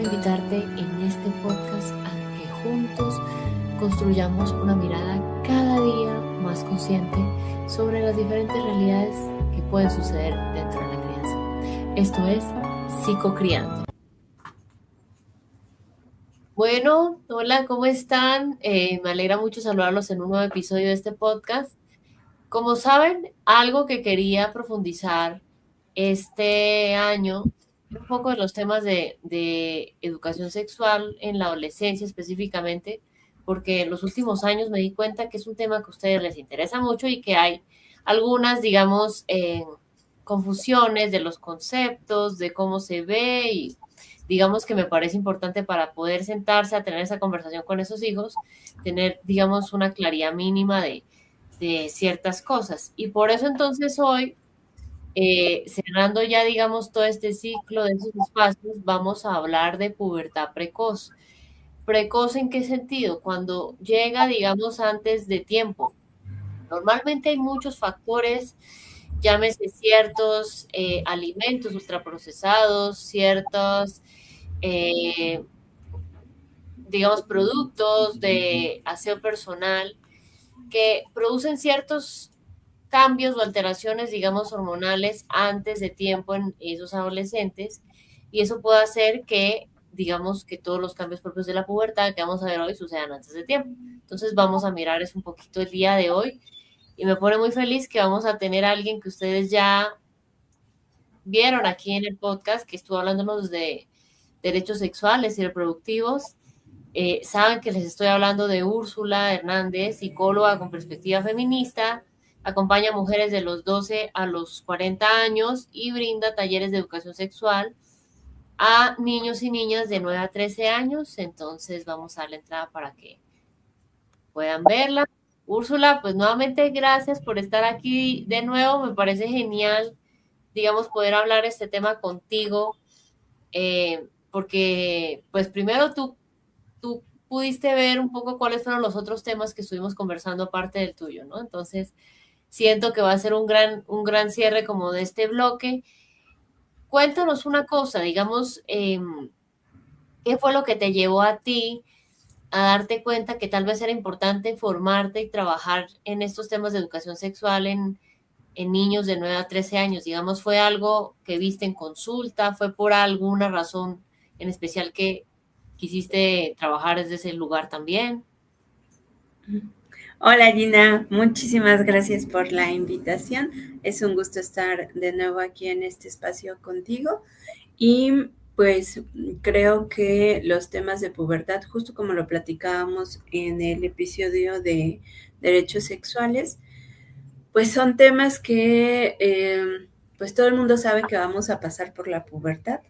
invitarte en este podcast a que juntos construyamos una mirada cada día más consciente sobre las diferentes realidades que pueden suceder dentro de la crianza. Esto es Psicocriando. Bueno, hola, ¿cómo están? Me alegra mucho saludarlos en un nuevo episodio de este podcast. Como saben, algo que quería profundizar este año, un poco de los temas de educación sexual en la adolescencia específicamente, porque en los últimos años me di cuenta que es un tema que a ustedes les interesa mucho y que hay algunas, digamos, confusiones de los conceptos, de cómo se ve y digamos que me parece importante para poder sentarse a tener esa conversación con esos hijos, tener, digamos, una claridad mínima de ciertas cosas. Y por eso entonces hoy cerrando ya, digamos, todo este ciclo de esos espacios, vamos a hablar de pubertad precoz. ¿Precoz en qué sentido? Cuando llega, digamos, antes de tiempo. Normalmente hay muchos factores, llámese ciertos alimentos ultraprocesados, ciertos, eh, digamos, productos de aseo personal que producen ciertos cambios o alteraciones, digamos, hormonales antes de tiempo en esos adolescentes y eso puede hacer que, digamos, que todos los cambios propios de la pubertad que vamos a ver hoy sucedan antes de tiempo. Entonces vamos a mirar eso un poquito el día de hoy y me pone muy feliz que vamos a tener a alguien que ustedes ya vieron aquí en el podcast, que estuvo hablándonos de derechos sexuales y reproductivos. Saben que les estoy hablando de Úrsula Hernández, psicóloga con perspectiva feminista, acompaña a mujeres de los 12 a los 40 años y brinda talleres de educación sexual a niños y niñas de 9 a 13 años. Entonces vamos a dar la entrada para que puedan verla. Úrsula, pues nuevamente gracias por estar aquí de nuevo. Me parece genial, digamos, poder hablar este tema contigo, porque pues primero tú pudiste ver un poco cuáles fueron los otros temas que estuvimos conversando aparte del tuyo, ¿no? Entonces, siento que va a ser un gran cierre como de este bloque. Cuéntanos una cosa, digamos, ¿qué fue lo que te llevó a ti a darte cuenta que tal vez era importante formarte y trabajar en estos temas de educación sexual en niños de 9 a 13 años? Digamos, ¿fue algo que viste en consulta? ¿Fue por alguna razón en especial que quisiste trabajar desde ese lugar también? Hola Gina, muchísimas gracias por la invitación. Es un gusto estar de nuevo aquí en este espacio contigo y pues creo que los temas de pubertad, justo como lo platicábamos en el episodio de derechos sexuales, pues son temas que pues todo el mundo sabe que vamos a pasar por la pubertad.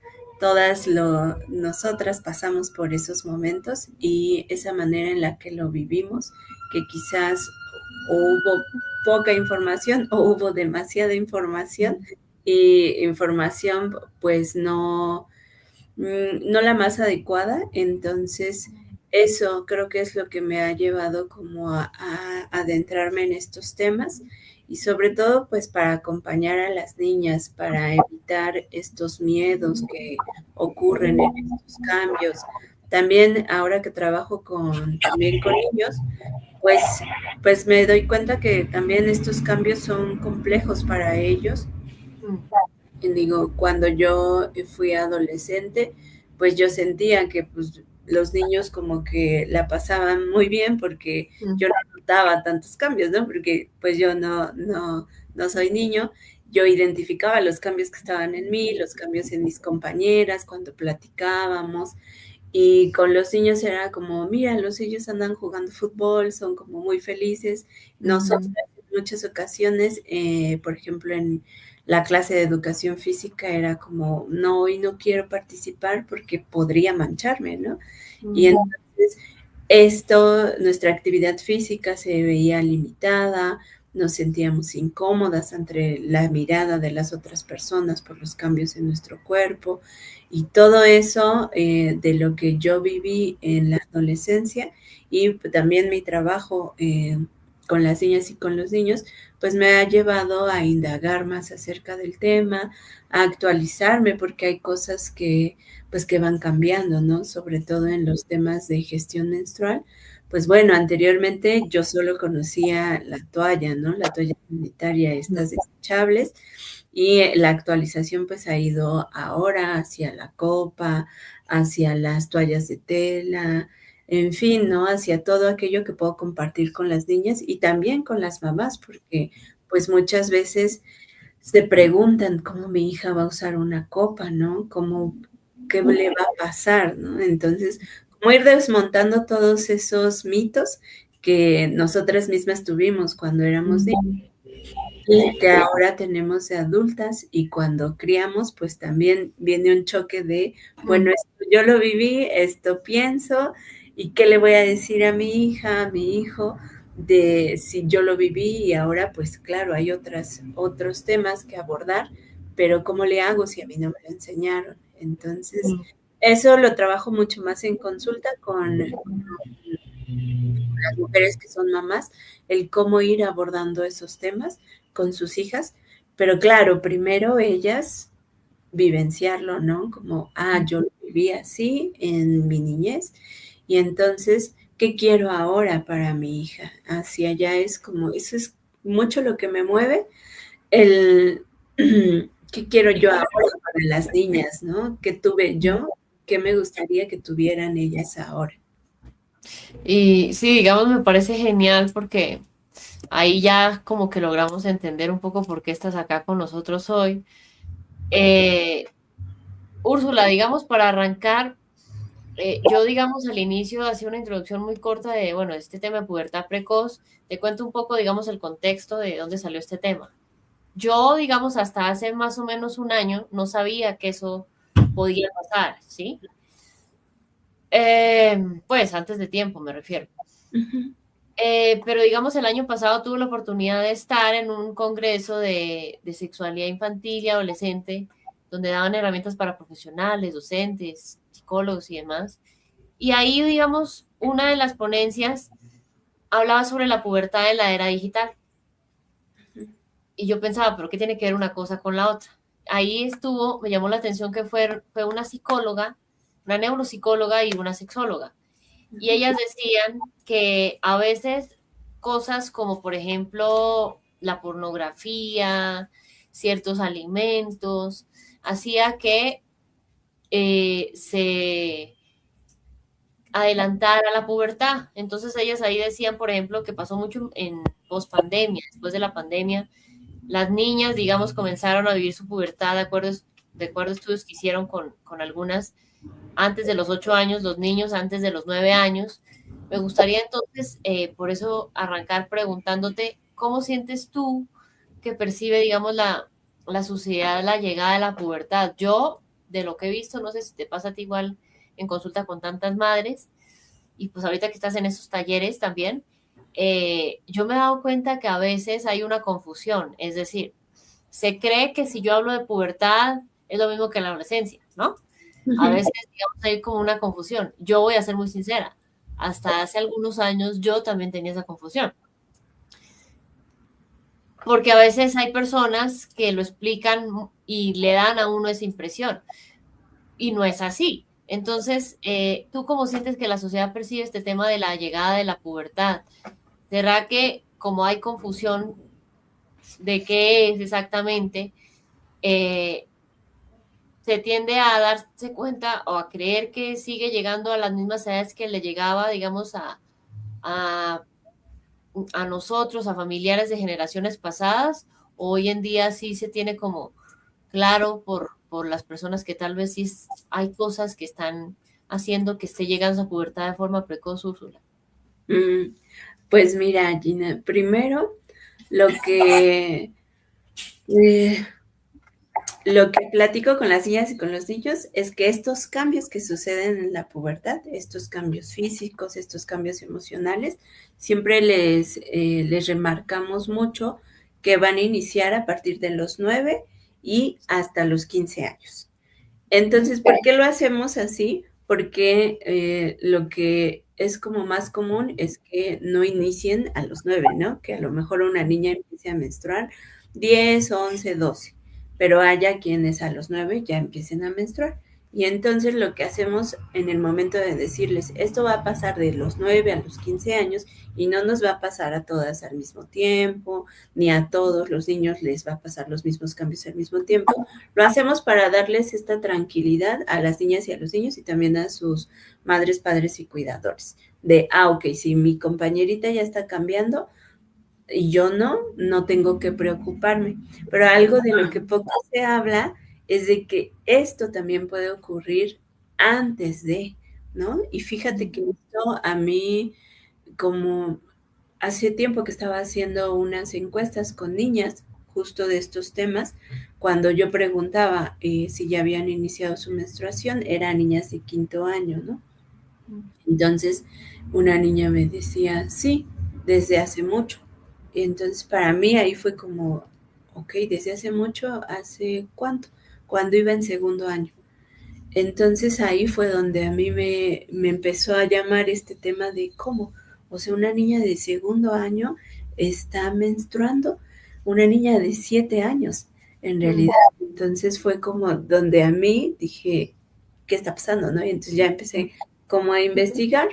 Nosotras pasamos por esos momentos y esa manera en la que lo vivimos, que quizás o hubo poca información o hubo demasiada información y información pues no la más adecuada. Entonces eso creo que es lo que me ha llevado como a adentrarme en estos temas y sobre todo pues para acompañar a las niñas, para evitar estos miedos que ocurren en estos cambios. También ahora que trabajo también con niños, pues, pues me doy cuenta que también estos cambios son complejos para ellos. Y digo, cuando yo fui adolescente, pues yo sentía que pues los niños como que la pasaban muy bien porque yo no notaba tantos cambios, ¿no? Porque pues yo no soy niño, yo identificaba los cambios que estaban en mí, los cambios en mis compañeras cuando platicábamos, y con los niños era como, míralos, ellos andan jugando fútbol, son como muy felices. Nosotros en muchas ocasiones, por ejemplo, en la clase de educación física era como, no, hoy no quiero participar porque podría mancharme, ¿no? Y entonces nuestra actividad física se veía limitada, nos sentíamos incómodas ante la mirada de las otras personas por los cambios en nuestro cuerpo y todo eso de lo que yo viví en la adolescencia y también mi trabajo con las niñas y con los niños, pues me ha llevado a indagar más acerca del tema, a actualizarme, porque hay cosas que, pues, que van cambiando, ¿no? Sobre todo en los temas de gestión menstrual. Pues bueno, anteriormente yo solo conocía la toalla, ¿no? La toalla sanitaria, estas desechables, y la actualización pues ha ido ahora hacia la copa, hacia las toallas de tela, en fin, ¿no? Hacia todo aquello que puedo compartir con las niñas y también con las mamás, porque pues muchas veces se preguntan cómo mi hija va a usar una copa, ¿no? ¿Cómo, qué le va a pasar, ¿no? Entonces, como ir desmontando todos esos mitos que nosotras mismas tuvimos cuando éramos niñas y que ahora tenemos de adultas y cuando criamos, pues también viene un choque de, bueno, esto yo lo viví, esto pienso, y qué le voy a decir a mi hija, a mi hijo, de si yo lo viví y ahora, pues claro, hay otros temas que abordar, pero ¿cómo le hago si a mí no me lo enseñaron? Entonces, eso lo trabajo mucho más en consulta con las mujeres que son mamás, el cómo ir abordando esos temas con sus hijas, pero claro, primero ellas vivenciarlo, ¿no? Como, yo lo viví así en mi niñez y entonces, ¿qué quiero ahora para mi hija? Hacia allá es como, eso es mucho lo que me mueve, el, ¿qué quiero yo ahora para las niñas, ¿no? ¿Qué tuve yo? ¿Qué me gustaría que tuvieran ellas ahora? Y sí, digamos, me parece genial porque ahí ya como que logramos entender un poco por qué estás acá con nosotros hoy. Eh, Úrsula, digamos, para arrancar, yo, digamos, al inicio hacía una introducción muy corta de, bueno, este tema de pubertad precoz. Te cuento un poco, digamos, el contexto de dónde salió este tema. Yo, digamos, hasta hace más o menos un año no sabía que eso podía pasar, ¿sí? Pues antes de tiempo me refiero. Ujú. Pero digamos, el año pasado tuve la oportunidad de estar en un congreso de sexualidad infantil y adolescente, donde daban herramientas para profesionales, docentes, psicólogos y demás. Y ahí, digamos, una de las ponencias hablaba sobre la pubertad en la era digital. Y yo pensaba, ¿pero qué tiene que ver una cosa con la otra? Ahí estuvo, me llamó la atención que fue una psicóloga, una neuropsicóloga y una sexóloga. Y ellas decían que a veces cosas como, por ejemplo, la pornografía, ciertos alimentos, hacía que se adelantara la pubertad. Entonces ellas ahí decían, por ejemplo, que pasó mucho en pospandemia, después de la pandemia, las niñas, digamos, comenzaron a vivir su pubertad de acuerdo a estudios que hicieron con algunas antes de los 8 años, los niños antes de los 9 años. Me gustaría entonces, por eso, arrancar preguntándote, ¿cómo sientes tú que percibe, digamos, la sociedad, la llegada de la pubertad? Yo, de lo que he visto, no sé si te pasa a ti igual en consulta con tantas madres, y pues ahorita que estás en esos talleres también, yo me he dado cuenta que a veces hay una confusión, es decir, se cree que si yo hablo de pubertad es lo mismo que la adolescencia, ¿no? A Ujú. veces, digamos, hay como una confusión. Yo voy a ser muy sincera, hasta hace algunos años yo también tenía esa confusión, porque a veces hay personas que lo explican y le dan a uno esa impresión, y no es así. Entonces, ¿tú cómo sientes que la sociedad percibe este tema de la llegada de la pubertad? ¿Será que como hay confusión de qué es exactamente, eh, se tiende a darse cuenta o a creer que sigue llegando a las mismas edades que le llegaba, digamos, a, a nosotros, a familiares de generaciones pasadas? ¿O hoy en día sí se tiene como claro por las personas que tal vez sí hay cosas que están haciendo que esté llegando a esa pubertad de forma precoz, Úrsula? Mm, Pues mira, Gina, primero lo que eh, lo que platico con las niñas y con los niños es que estos cambios que suceden en la pubertad, estos cambios físicos, estos cambios emocionales, siempre les remarcamos mucho que van a iniciar a partir de los 9 y hasta los 15 años. Entonces, ¿por qué lo hacemos así? porque lo que es como más común es que no inicien a los 9, ¿no? Que a lo mejor una niña empiece a menstruar 10, 11, 12, pero haya quienes a los 9 ya empiecen a menstruar. Y entonces lo que hacemos en el momento de decirles, esto va a pasar de los 9 a los 15 años y no nos va a pasar a todas al mismo tiempo, ni a todos los niños les va a pasar los mismos cambios al mismo tiempo. Lo hacemos para darles esta tranquilidad a las niñas y a los niños y también a sus madres, padres y cuidadores. De, ok, si mi compañerita ya está cambiando y yo no tengo que preocuparme. Pero algo de lo que poco se habla es de que esto también puede ocurrir antes de, ¿no? Y fíjate que esto a mí, como hace tiempo que estaba haciendo unas encuestas con niñas justo de estos temas, cuando yo preguntaba si ya habían iniciado su menstruación, eran niñas de 5º año, ¿no? Entonces, una niña me decía, sí, desde hace mucho. Y entonces, para mí ahí fue como, ok, desde hace mucho, ¿hace cuánto? Cuando iba en 2º año. Entonces ahí fue donde a mí me empezó a llamar este tema de cómo, o sea, una niña de 2º año está menstruando, una niña de 7 años, en realidad. Entonces fue como donde a mí dije, ¿qué está pasando, no? Y entonces ya empecé como a investigar.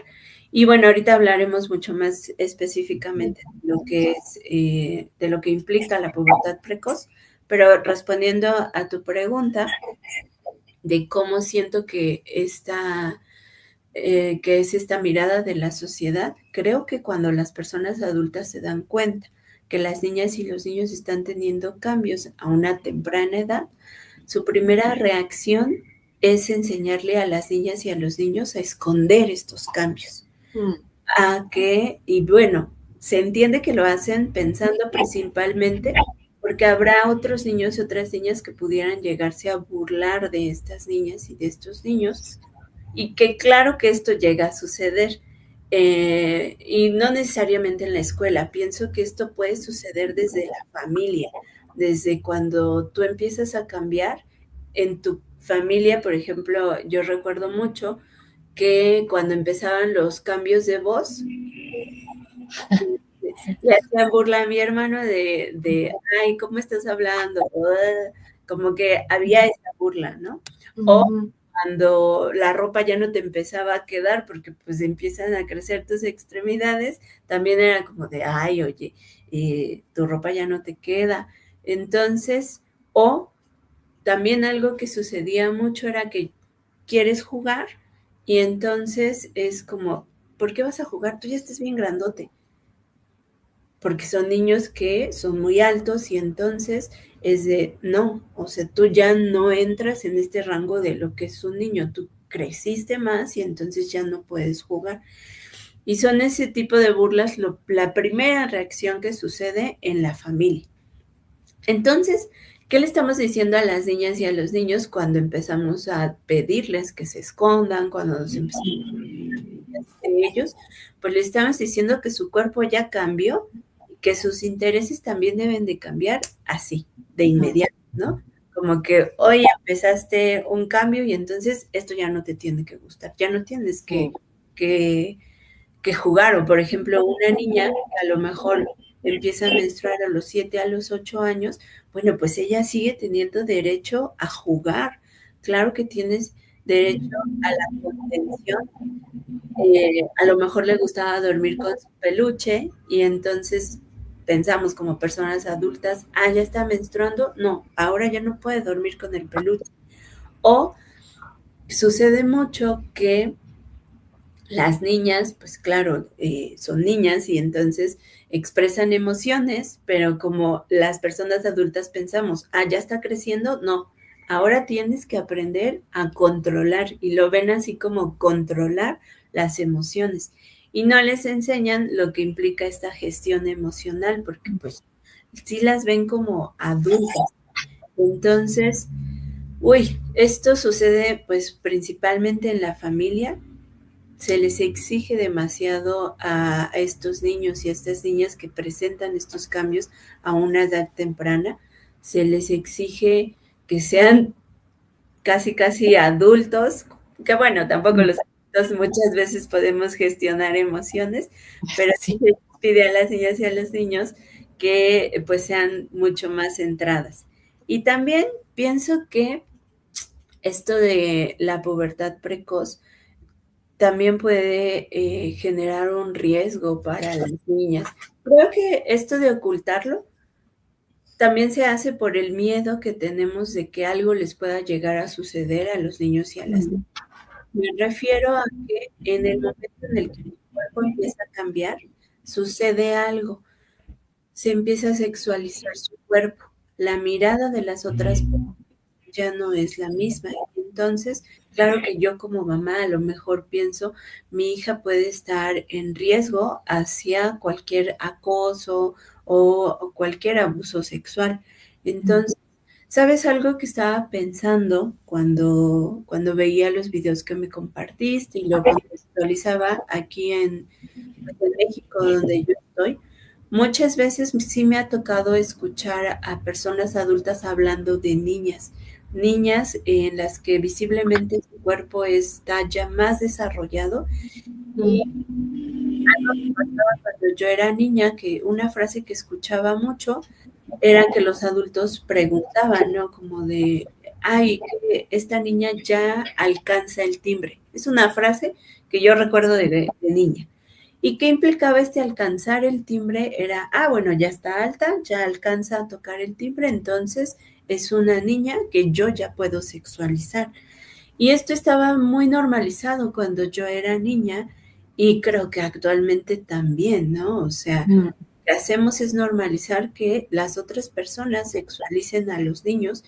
Y bueno, ahorita hablaremos mucho más específicamente de lo que es, de lo que implica la pubertad precoz, pero respondiendo a tu pregunta, de cómo siento que es esta mirada de la sociedad. Creo que cuando las personas adultas se dan cuenta que las niñas y los niños están teniendo cambios a una temprana edad, su primera reacción es enseñarle a las niñas y a los niños a esconder estos cambios. Y bueno, se entiende que lo hacen pensando principalmente porque habrá otros niños y otras niñas que pudieran llegarse a burlar de estas niñas y de estos niños, y que claro que esto llega a suceder, y no necesariamente en la escuela. Pienso que esto puede suceder desde la familia, desde cuando tú empiezas a cambiar en tu familia. Por ejemplo, yo recuerdo mucho que cuando empezaban los cambios de voz, le hacían burla a mi hermano ay, ¿cómo estás hablando? Como que había esa burla, ¿no? O cuando la ropa ya no te empezaba a quedar porque pues empiezan a crecer tus extremidades, también era como de, ay, oye, tu ropa ya no te queda. Entonces, o también algo que sucedía mucho era que quieres jugar y entonces es como, ¿por qué vas a jugar? Tú ya estás bien grandote. Porque son niños que son muy altos y entonces es de, no, o sea, tú ya no entras en este rango de lo que es un niño, tú creciste más y entonces ya no puedes jugar. Y son ese tipo de burlas la primera reacción que sucede en la familia. Entonces, ¿qué le estamos diciendo a las niñas y a los niños cuando empezamos a pedirles que se escondan, cuando nos empezamos a de ellos? Pues le estamos diciendo que su cuerpo ya cambió, que sus intereses también deben de cambiar así, de inmediato, ¿no? Como que hoy empezaste un cambio y entonces esto ya no te tiene que gustar, ya no tienes que jugar. O por ejemplo, una niña que a lo mejor empieza a menstruar a los 7, a los 8 años, bueno, pues ella sigue teniendo derecho a jugar. Claro que tienes derecho a la contención. A lo mejor le gustaba dormir con su peluche y entonces pensamos como personas adultas, ya está menstruando, no, ahora ya no puede dormir con el peluche. O sucede mucho que las niñas, pues claro, son niñas y entonces expresan emociones, pero como las personas adultas pensamos, ya está creciendo, no, ahora tienes que aprender a controlar, y lo ven así como controlar las emociones. Y no les enseñan lo que implica esta gestión emocional, porque pues sí las ven como adultas. Entonces, esto sucede pues principalmente en la familia. Se les exige demasiado a estos niños y a estas niñas que presentan estos cambios a una edad temprana. Se les exige que sean casi adultos Que bueno, tampoco los adultos muchas veces podemos gestionar emociones, pero sí Sí. se pide a las niñas y a los niños que pues sean mucho más centradas. Y también pienso que esto de la pubertad precoz también puede generar un riesgo para las niñas. Creo que esto de ocultarlo también se hace por el miedo que tenemos de que algo les pueda llegar a suceder a los niños y a las niñas. Mm, Me refiero a que en el momento en el que tu cuerpo empieza a cambiar, sucede algo, se empieza a sexualizar su cuerpo, la mirada de las otras personas ya no es la misma. Entonces, claro que yo como mamá a lo mejor pienso, mi hija puede estar en riesgo hacia cualquier acoso o cualquier abuso sexual. mm, Entonces, ¿sabes algo que estaba pensando cuando veía los videos que me compartiste y lo contextualizaba aquí en México, donde yo estoy? Muchas veces sí me ha tocado escuchar a personas adultas hablando de niñas en las que visiblemente su cuerpo está ya más desarrollado. Y mm, algo que pasaba cuando yo era niña, que una frase que escuchaba mucho era que los adultos preguntaban, ¿no? Como de, ay, esta niña ya alcanza el timbre. Es una frase que yo recuerdo de niña. ¿Y qué implicaba este alcanzar el timbre? Era, bueno, ya está alta, ya alcanza a tocar el timbre, entonces es una niña que yo ya puedo sexualizar. Y esto estaba muy normalizado cuando yo era niña y creo que actualmente también, ¿no? O sea, mm, lo que hacemos es normalizar que las otras personas sexualicen a los niños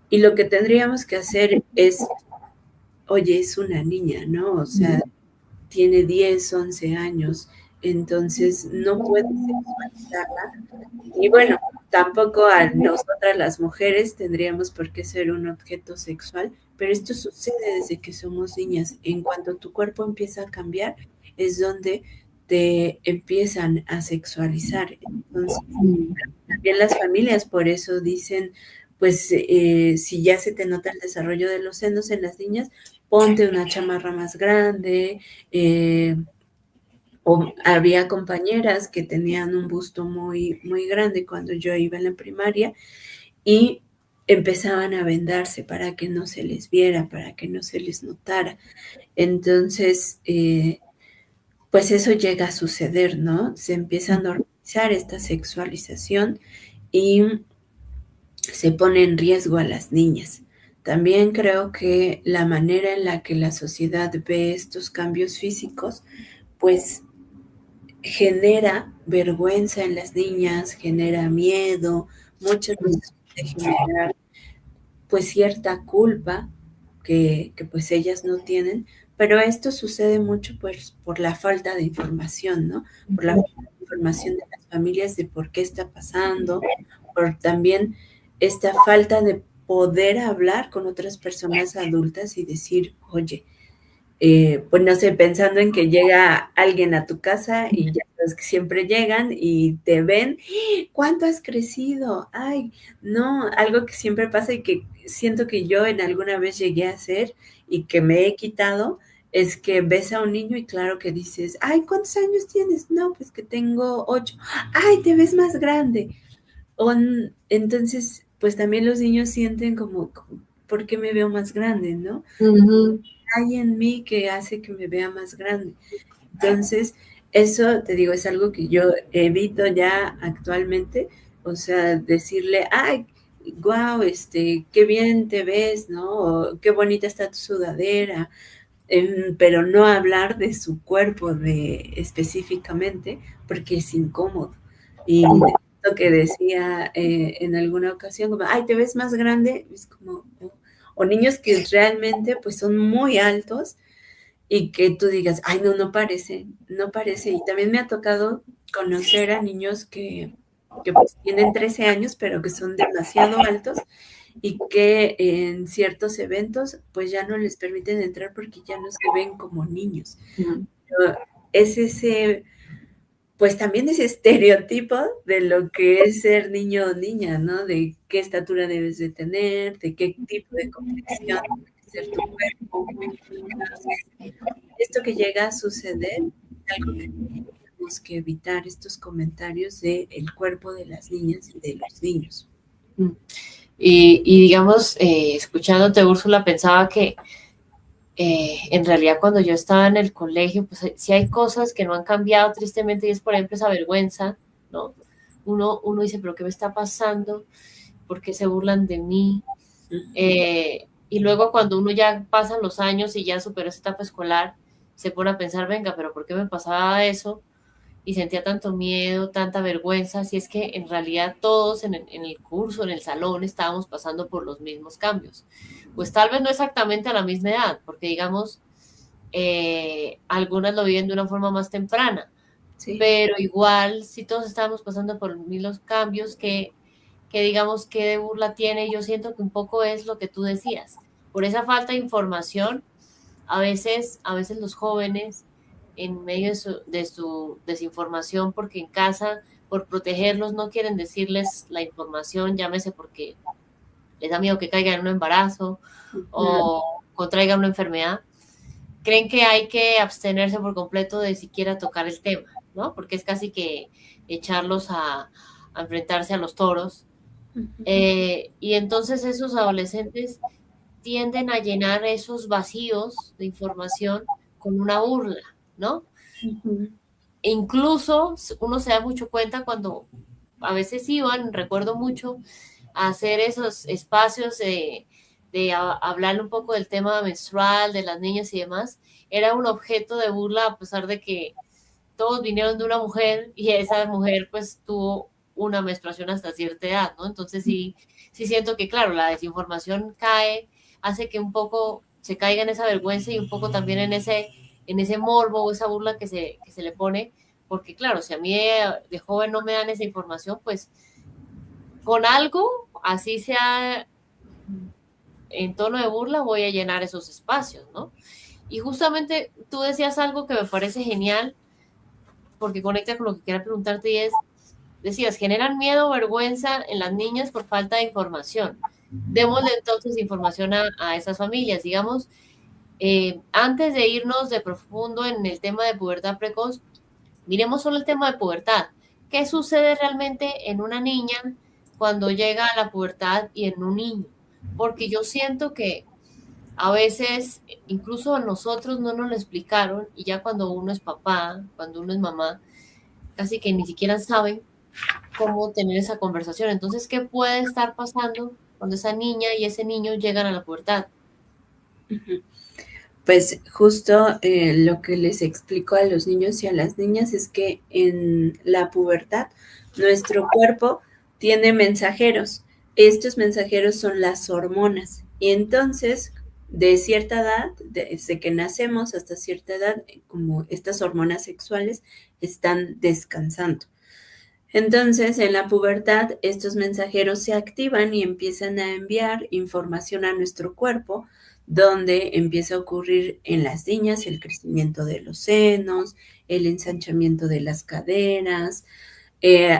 y lo que tendríamos que hacer es, oye, es una niña, ¿no? O sea, mm, tiene 10, 11 años, entonces no puede sexualizarla. Y bueno, tampoco a nosotras las mujeres tendríamos por qué ser un objeto sexual, pero esto sucede desde que somos niñas. En cuanto tu cuerpo empieza a cambiar, es donde te empiezan a sexualizar. Entonces, mm, también las familias por eso dicen, pues si ya se te nota el desarrollo de los senos en las niñas, ponte una chamarra más grande, o había compañeras que tenían un busto muy, muy grande cuando yo iba en la primaria y empezaban a vendarse para que no se les viera, para que no se les notara. Entonces, pues eso llega a suceder, ¿no? Se empieza a normalizar esta sexualización y se pone en riesgo a las niñas. También creo que la manera en la que la sociedad ve estos cambios físicos, pues genera vergüenza en las niñas, genera miedo, muchas veces puede generar pues cierta culpa que pues ellas no tienen, pero esto sucede mucho pues por la falta de información, ¿no? Por la mm, falta de información de las familias de por qué está pasando, por también esta falta de poder hablar con otras personas adultas y decir, oye, pues no sé, pensando en que llega alguien a tu casa y ya sabes que siempre llegan y te ven, ¿cuánto has crecido? Ay, no, algo que siempre pasa y que siento que yo en alguna vez llegué a hacer y que me he quitado, es que ves a un niño y claro que dices, ay, ¿cuántos años tienes? No, pues que tengo 8. Ay, te ves más grande. Entonces, pues también los niños sienten como, ¿por qué me veo más grande, no? ujú, Hay en mí que hace que me vea más grande. Entonces, eso te digo, es algo que yo evito ya actualmente, o sea, decirle, ay, wow, qué bien te ves, ¿no? O, qué bonita está tu sudadera, pero no hablar de su cuerpo específicamente, porque es incómodo. Y mm, lo que decía en alguna ocasión, como, ay, te ves más grande, es como, o niños que realmente pues son muy altos y que tú digas, ay, no, no parece, no parece. Y también me ha tocado conocer a niños que pues tienen 13 años, pero que son demasiado altos y que en ciertos eventos pues ya no les permiten entrar porque ya no se ven como niños. mm, Pero es ese, pues también ese estereotipo de lo que es ser niño o niña, ¿no? De qué estatura debes de tener, de qué tipo de complexión ser tu cuerpo. Entonces, esto que llega a suceder es algo que tenemos que evitar, estos comentarios del cuerpo de las niñas y de los niños. Y digamos, escuchándote, Úrsula, pensaba que en realidad cuando yo estaba en el colegio, pues sí hay cosas que no han cambiado tristemente y es, por ejemplo, esa vergüenza, ¿no? Uno dice, pero ¿qué me está pasando? ¿Por qué se burlan de mí? Y luego cuando uno ya pasan los años y ya superó esa etapa escolar, se pone a pensar, venga, pero ¿por qué me pasaba eso? Y sentía tanto miedo, tanta vergüenza, si es que en realidad todos en el curso, en el salón, estábamos pasando por los mismos cambios. Pues tal vez no exactamente a la misma edad, porque digamos, algunas lo viven de una forma más temprana, Sí. pero igual, si todos estábamos pasando por los mismos cambios, que digamos que de burla tiene, yo siento que un poco es lo que tú decías, por esa falta de información, a veces los jóvenes, en medio de su desinformación, porque en casa, por protegerlos, no quieren decirles la información, llámese porque les da miedo que caigan en un embarazo o contraigan una enfermedad, creen que hay que abstenerse por completo de siquiera tocar el tema, ¿no? Porque es casi que echarlos a enfrentarse a los toros. Y entonces esos adolescentes tienden a llenar esos vacíos de información con una burla, ¿no? E incluso uno se da mucho cuenta cuando a veces iban, recuerdo mucho, a hacer esos espacios de hablar un poco del tema menstrual, de las niñas y demás, era un objeto de burla a pesar de que todos vinieron de una mujer y esa mujer pues tuvo una menstruación hasta cierta edad, ¿no? Entonces sí siento que, claro, la desinformación cae, hace que un poco se caiga en esa vergüenza y un poco también en ese morbo o esa burla que se le pone, porque claro, si a mí de joven no me dan esa información, pues con algo, así sea en tono de burla, voy a llenar esos espacios, ¿no? Y justamente tú decías algo que me parece genial, porque conecta con lo que quería preguntarte y es, decías, generan miedo o vergüenza en las niñas por falta de información. Démosle entonces información a esas familias, digamos, antes de irnos de profundo en el tema de pubertad precoz, miremos solo el tema de pubertad. ¿Qué sucede realmente en una niña cuando llega a la pubertad y en un niño? Porque yo siento que a veces, incluso a nosotros no nos lo explicaron y ya cuando uno es papá, cuando uno es mamá, casi que ni siquiera saben cómo tener esa conversación. Entonces, ¿qué puede estar pasando cuando esa niña y ese niño llegan a la pubertad? Pues justo lo que les explico a los niños y a las niñas es que en la pubertad nuestro cuerpo tiene mensajeros. Estos mensajeros son las hormonas. Y entonces, de cierta edad, desde que nacemos hasta cierta edad, como estas hormonas sexuales están descansando. Entonces, en la pubertad, estos mensajeros se activan y empiezan a enviar información a nuestro cuerpo, donde empieza a ocurrir en las niñas el crecimiento de los senos, el ensanchamiento de las caderas,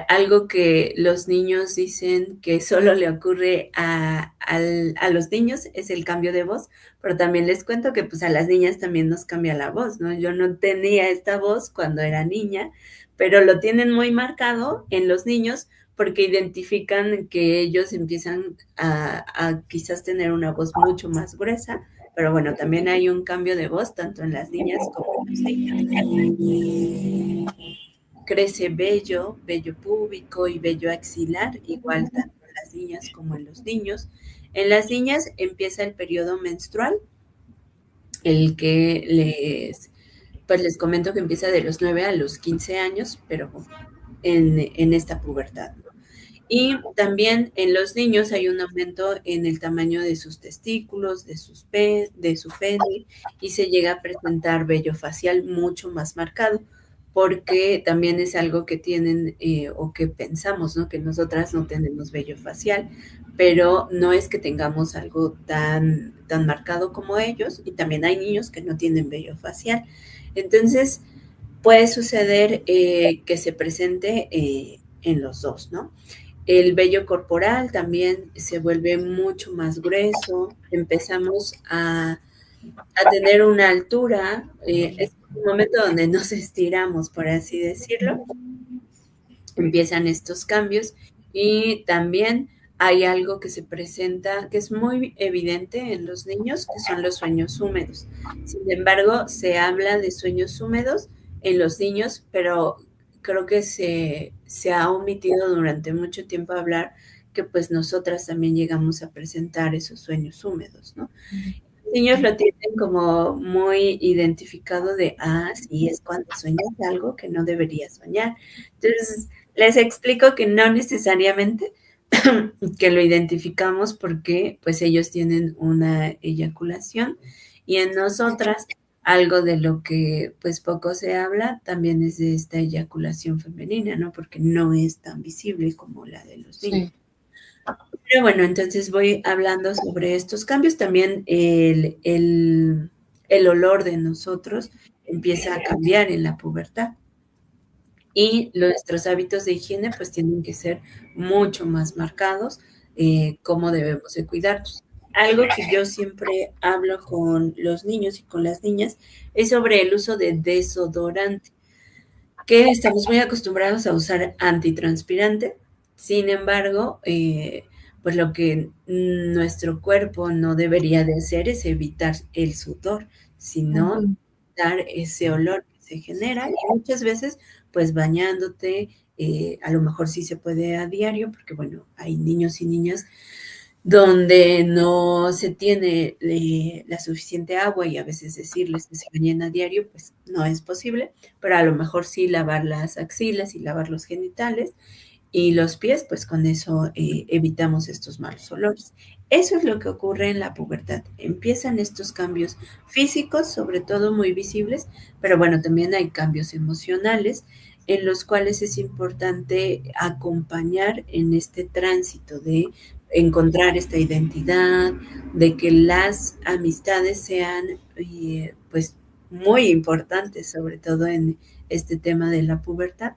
algo que los niños dicen que solo le ocurre a los niños es el cambio de voz, pero también les cuento que pues a las niñas también nos cambia la voz, ¿no? Yo no tenía esta voz cuando era niña, pero lo tienen muy marcado en los niños porque identifican que ellos empiezan a quizás tener una voz mucho más gruesa, pero bueno, también hay un cambio de voz tanto en las niñas como en los niños. Crece vello, vello púbico y vello axilar, igual tanto en las niñas como en los niños. En las niñas empieza el periodo menstrual, el que les comento que empieza de los 9 a los 15 años, pero en esta pubertad, ¿no? Y también en los niños hay un aumento en el tamaño de sus testículos, de su pene, y se llega a presentar vello facial mucho más marcado, porque también es algo que tienen o que pensamos, ¿no? Que nosotras no tenemos vello facial, pero no es que tengamos algo tan marcado como ellos, y también hay niños que no tienen vello facial. Entonces, puede suceder que se presente en los dos, ¿no? El vello corporal también se vuelve mucho más grueso, empezamos a tener una altura, es un momento donde nos estiramos, por así decirlo, empiezan estos cambios y también hay algo que se presenta que es muy evidente en los niños, que son los sueños húmedos. Sin embargo, se habla de sueños húmedos en los niños, pero creo que se ha omitido durante mucho tiempo hablar que pues nosotras también llegamos a presentar esos sueños húmedos, ¿no? Los niños lo tienen como muy identificado de, sí, es cuando sueñas algo que no deberías soñar. Entonces, les explico que no necesariamente que lo identificamos porque pues ellos tienen una eyaculación y en nosotras algo de lo que pues poco se habla también es de esta eyaculación femenina, ¿no? Porque no es tan visible como la de los niños. Sí. Pero bueno, entonces voy hablando sobre estos cambios. También el olor de nosotros empieza a cambiar en la pubertad y nuestros hábitos de higiene pues tienen que ser mucho más marcados, cómo debemos de cuidarnos. Algo que yo siempre hablo con los niños y con las niñas es sobre el uso de desodorante, que estamos muy acostumbrados a usar antitranspirante. Sin embargo, pues lo que nuestro cuerpo no debería de hacer es evitar el sudor, sino Ujú. dar ese olor que se genera y muchas veces pues bañándote, a lo mejor sí se puede a diario, porque bueno, hay niños y niñas donde no se tiene la suficiente agua y a veces decirles que se bañen a diario, pues no es posible, pero a lo mejor sí lavar las axilas y lavar los genitales y los pies, pues con eso evitamos estos malos olores. Eso es lo que ocurre en la pubertad. Empiezan estos cambios físicos, sobre todo muy visibles, pero bueno, también hay cambios emocionales en los cuales es importante acompañar en este tránsito de encontrar esta identidad, de que las amistades sean pues muy importantes, sobre todo en este tema de la pubertad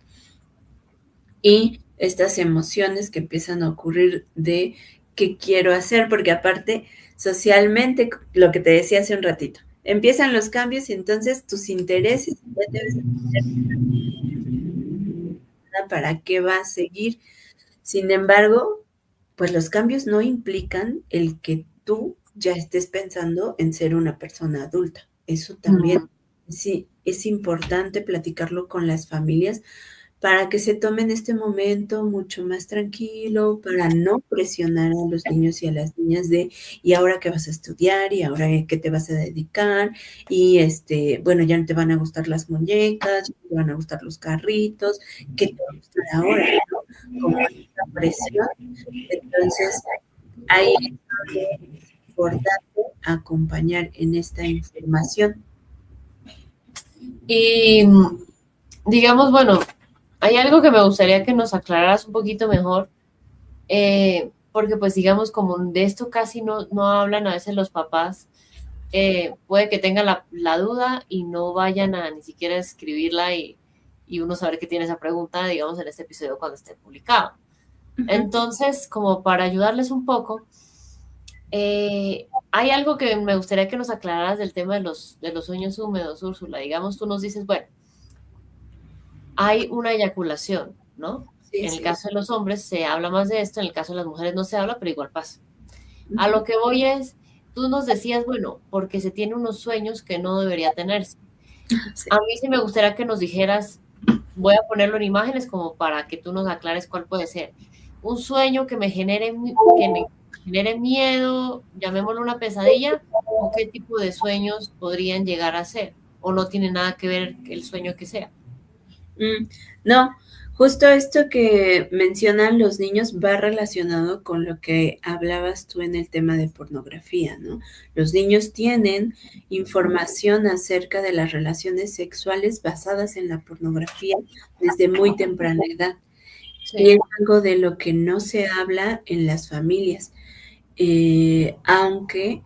y estas emociones que empiezan a ocurrir de qué quiero hacer, porque aparte socialmente, lo que te decía hace un ratito, empiezan los cambios y entonces tus intereses ya debes de saber para qué vas a seguir. Sin embargo, pues los cambios no implican el que tú ya estés pensando en ser una persona adulta. Eso también Mm. sí es importante platicarlo con las familias para que se tomen este momento mucho más tranquilo, para no presionar a los niños y a las niñas de, ¿y ahora qué vas a estudiar? ¿Y ahora qué te vas a dedicar? Y bueno, ya no te van a gustar las muñecas, ya no te van a gustar los carritos, ¿qué te va a gustar ahora? ¿No? Como esta presión. Entonces, ahí es importante acompañar en esta información. Y digamos, bueno, hay algo que me gustaría que nos aclararas un poquito mejor, porque pues digamos, como de esto casi no hablan a veces los papás, puede que tengan la duda y no vayan a ni siquiera escribirla y uno saber que tiene esa pregunta, digamos, en este episodio cuando esté publicado. Ujú. Entonces, como para ayudarles un poco, hay algo que me gustaría que nos aclararas del tema de los sueños húmedos, Úrsula. Digamos, tú nos dices, bueno, hay una eyaculación, ¿no? Sí, En el sí. caso de los hombres se habla más de esto, en el caso de las mujeres no se habla, pero igual pasa. A Ujú. lo que voy es, tú nos decías, bueno, porque se tiene unos sueños que no debería tenerse. Sí. A mí sí me gustaría que nos dijeras, voy a ponerlo en imágenes como para que tú nos aclares cuál puede ser. Un sueño que me genere, que me genere miedo, llamémoslo una pesadilla, o qué tipo de sueños podrían llegar a ser, o no tiene nada que ver el sueño que sea. No, justo esto que mencionan los niños va relacionado con lo que hablabas tú en el tema de pornografía, ¿no? Los niños tienen información acerca de las relaciones sexuales basadas en la pornografía desde muy temprana edad. Y es Sí. algo de lo que no se habla en las familias, aunque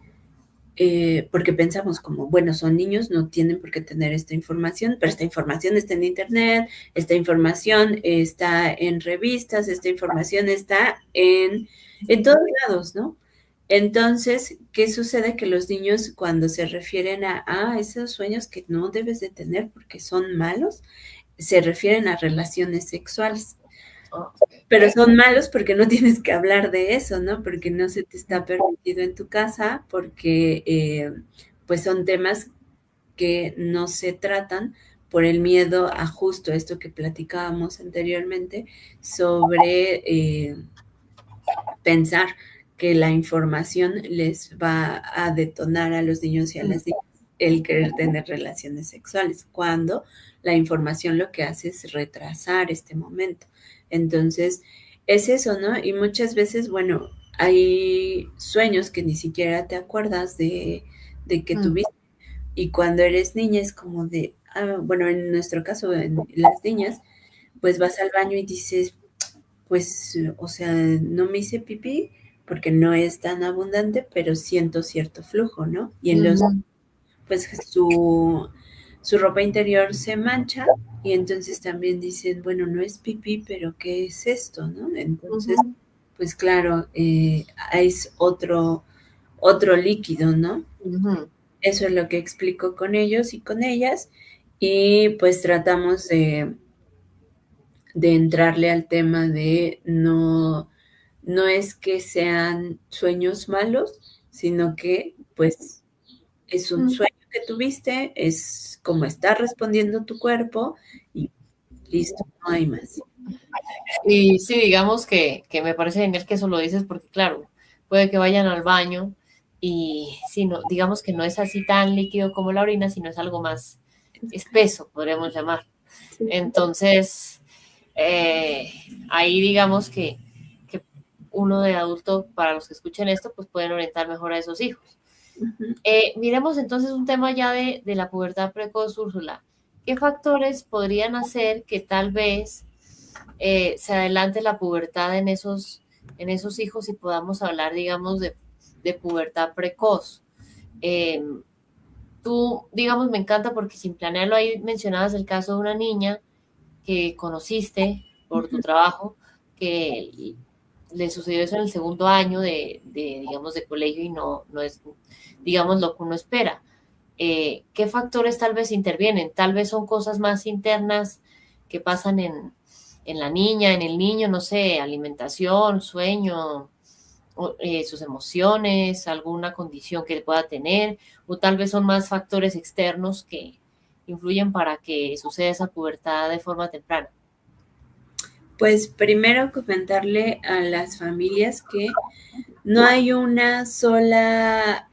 porque pensamos como, bueno, son niños, no tienen por qué tener esta información, pero esta información está en internet, esta información está en revistas, esta información está en todos lados, ¿no? Entonces, ¿qué sucede? Que los niños cuando se refieren a esos sueños que no debes de tener porque son malos, se refieren a relaciones sexuales. Oh, Pero son malos porque no tienes que hablar de eso, ¿no? Porque no se te está permitido en tu casa, porque pues son temas que no se tratan por el miedo a justo esto que platicábamos anteriormente sobre pensar que la información les va a detonar a los niños y a las niñas el querer tener relaciones sexuales, cuando la información lo que hace es retrasar este momento. Entonces, es eso, ¿no? Y muchas veces, bueno, hay sueños que ni siquiera te acuerdas de que tuviste. Y cuando eres niña es como de, bueno, en nuestro caso, en las niñas, pues vas al baño y dices, pues, o sea, no me hice pipí porque no es tan abundante, pero siento cierto flujo, ¿no? Y en los, pues su ropa interior se mancha y entonces también dicen, bueno, no es pipí, pero ¿qué es esto, no? Entonces, pues claro, es otro líquido, ¿no? Eso es lo que explico con ellos y con ellas y pues tratamos de entrarle al tema de no es que sean sueños malos, sino que pues es un sueño que tuviste, es como está respondiendo tu cuerpo y listo, no hay más. Y sí, digamos que me parece genial que eso lo dices porque, claro, puede que vayan al baño y sí, no, digamos que no es así tan líquido como la orina, sino es algo más espeso, podríamos llamar. Sí. Entonces, ahí digamos que uno de adulto, para los que escuchen esto, pues pueden orientar mejor a esos hijos. Ujú. Miremos entonces un tema ya de la pubertad precoz, Úrsula. ¿Qué factores podrían hacer que tal vez se adelante la pubertad en esos hijos y podamos hablar, digamos, de pubertad precoz? Eh, Tú, digamos, me encanta porque sin planearlo ahí mencionabas el caso de una niña que conociste por tu trabajo, que le sucedió eso en el segundo año digamos, de colegio y no es, digamos, lo que uno espera. ¿Qué factores tal vez intervienen? Tal vez son cosas más internas que pasan en la niña, en el niño, no sé, alimentación, sueño, sus emociones, alguna condición que pueda tener, o tal vez son más factores externos que influyen para que suceda esa pubertad de forma temprana. Pues primero comentarle a las familias que no hay una sola,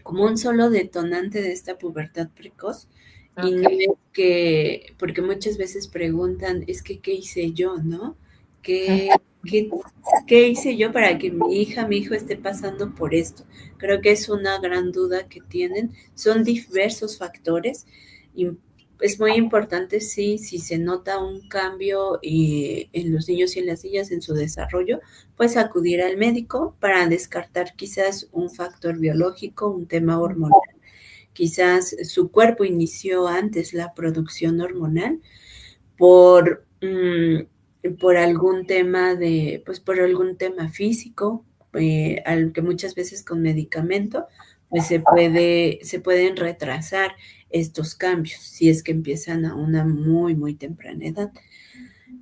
como un solo detonante de esta pubertad precoz. Y Ok. no es que, porque muchas veces preguntan, es que, ¿qué hice yo, no? ¿Qué, qué, qué hice yo para que mi hija, mi hijo esté pasando por esto? Creo que es una gran duda que tienen. Son diversos factores y es muy importante, sí, si se nota un cambio en los niños y en las niñas en su desarrollo, pues acudir al médico para descartar quizás un factor biológico, un tema hormonal. Quizás su cuerpo inició antes la producción hormonal por, por algún tema pues por algún tema físico, al que muchas veces con medicamento, pues se pueden retrasar estos cambios si es que empiezan a una muy, muy temprana edad.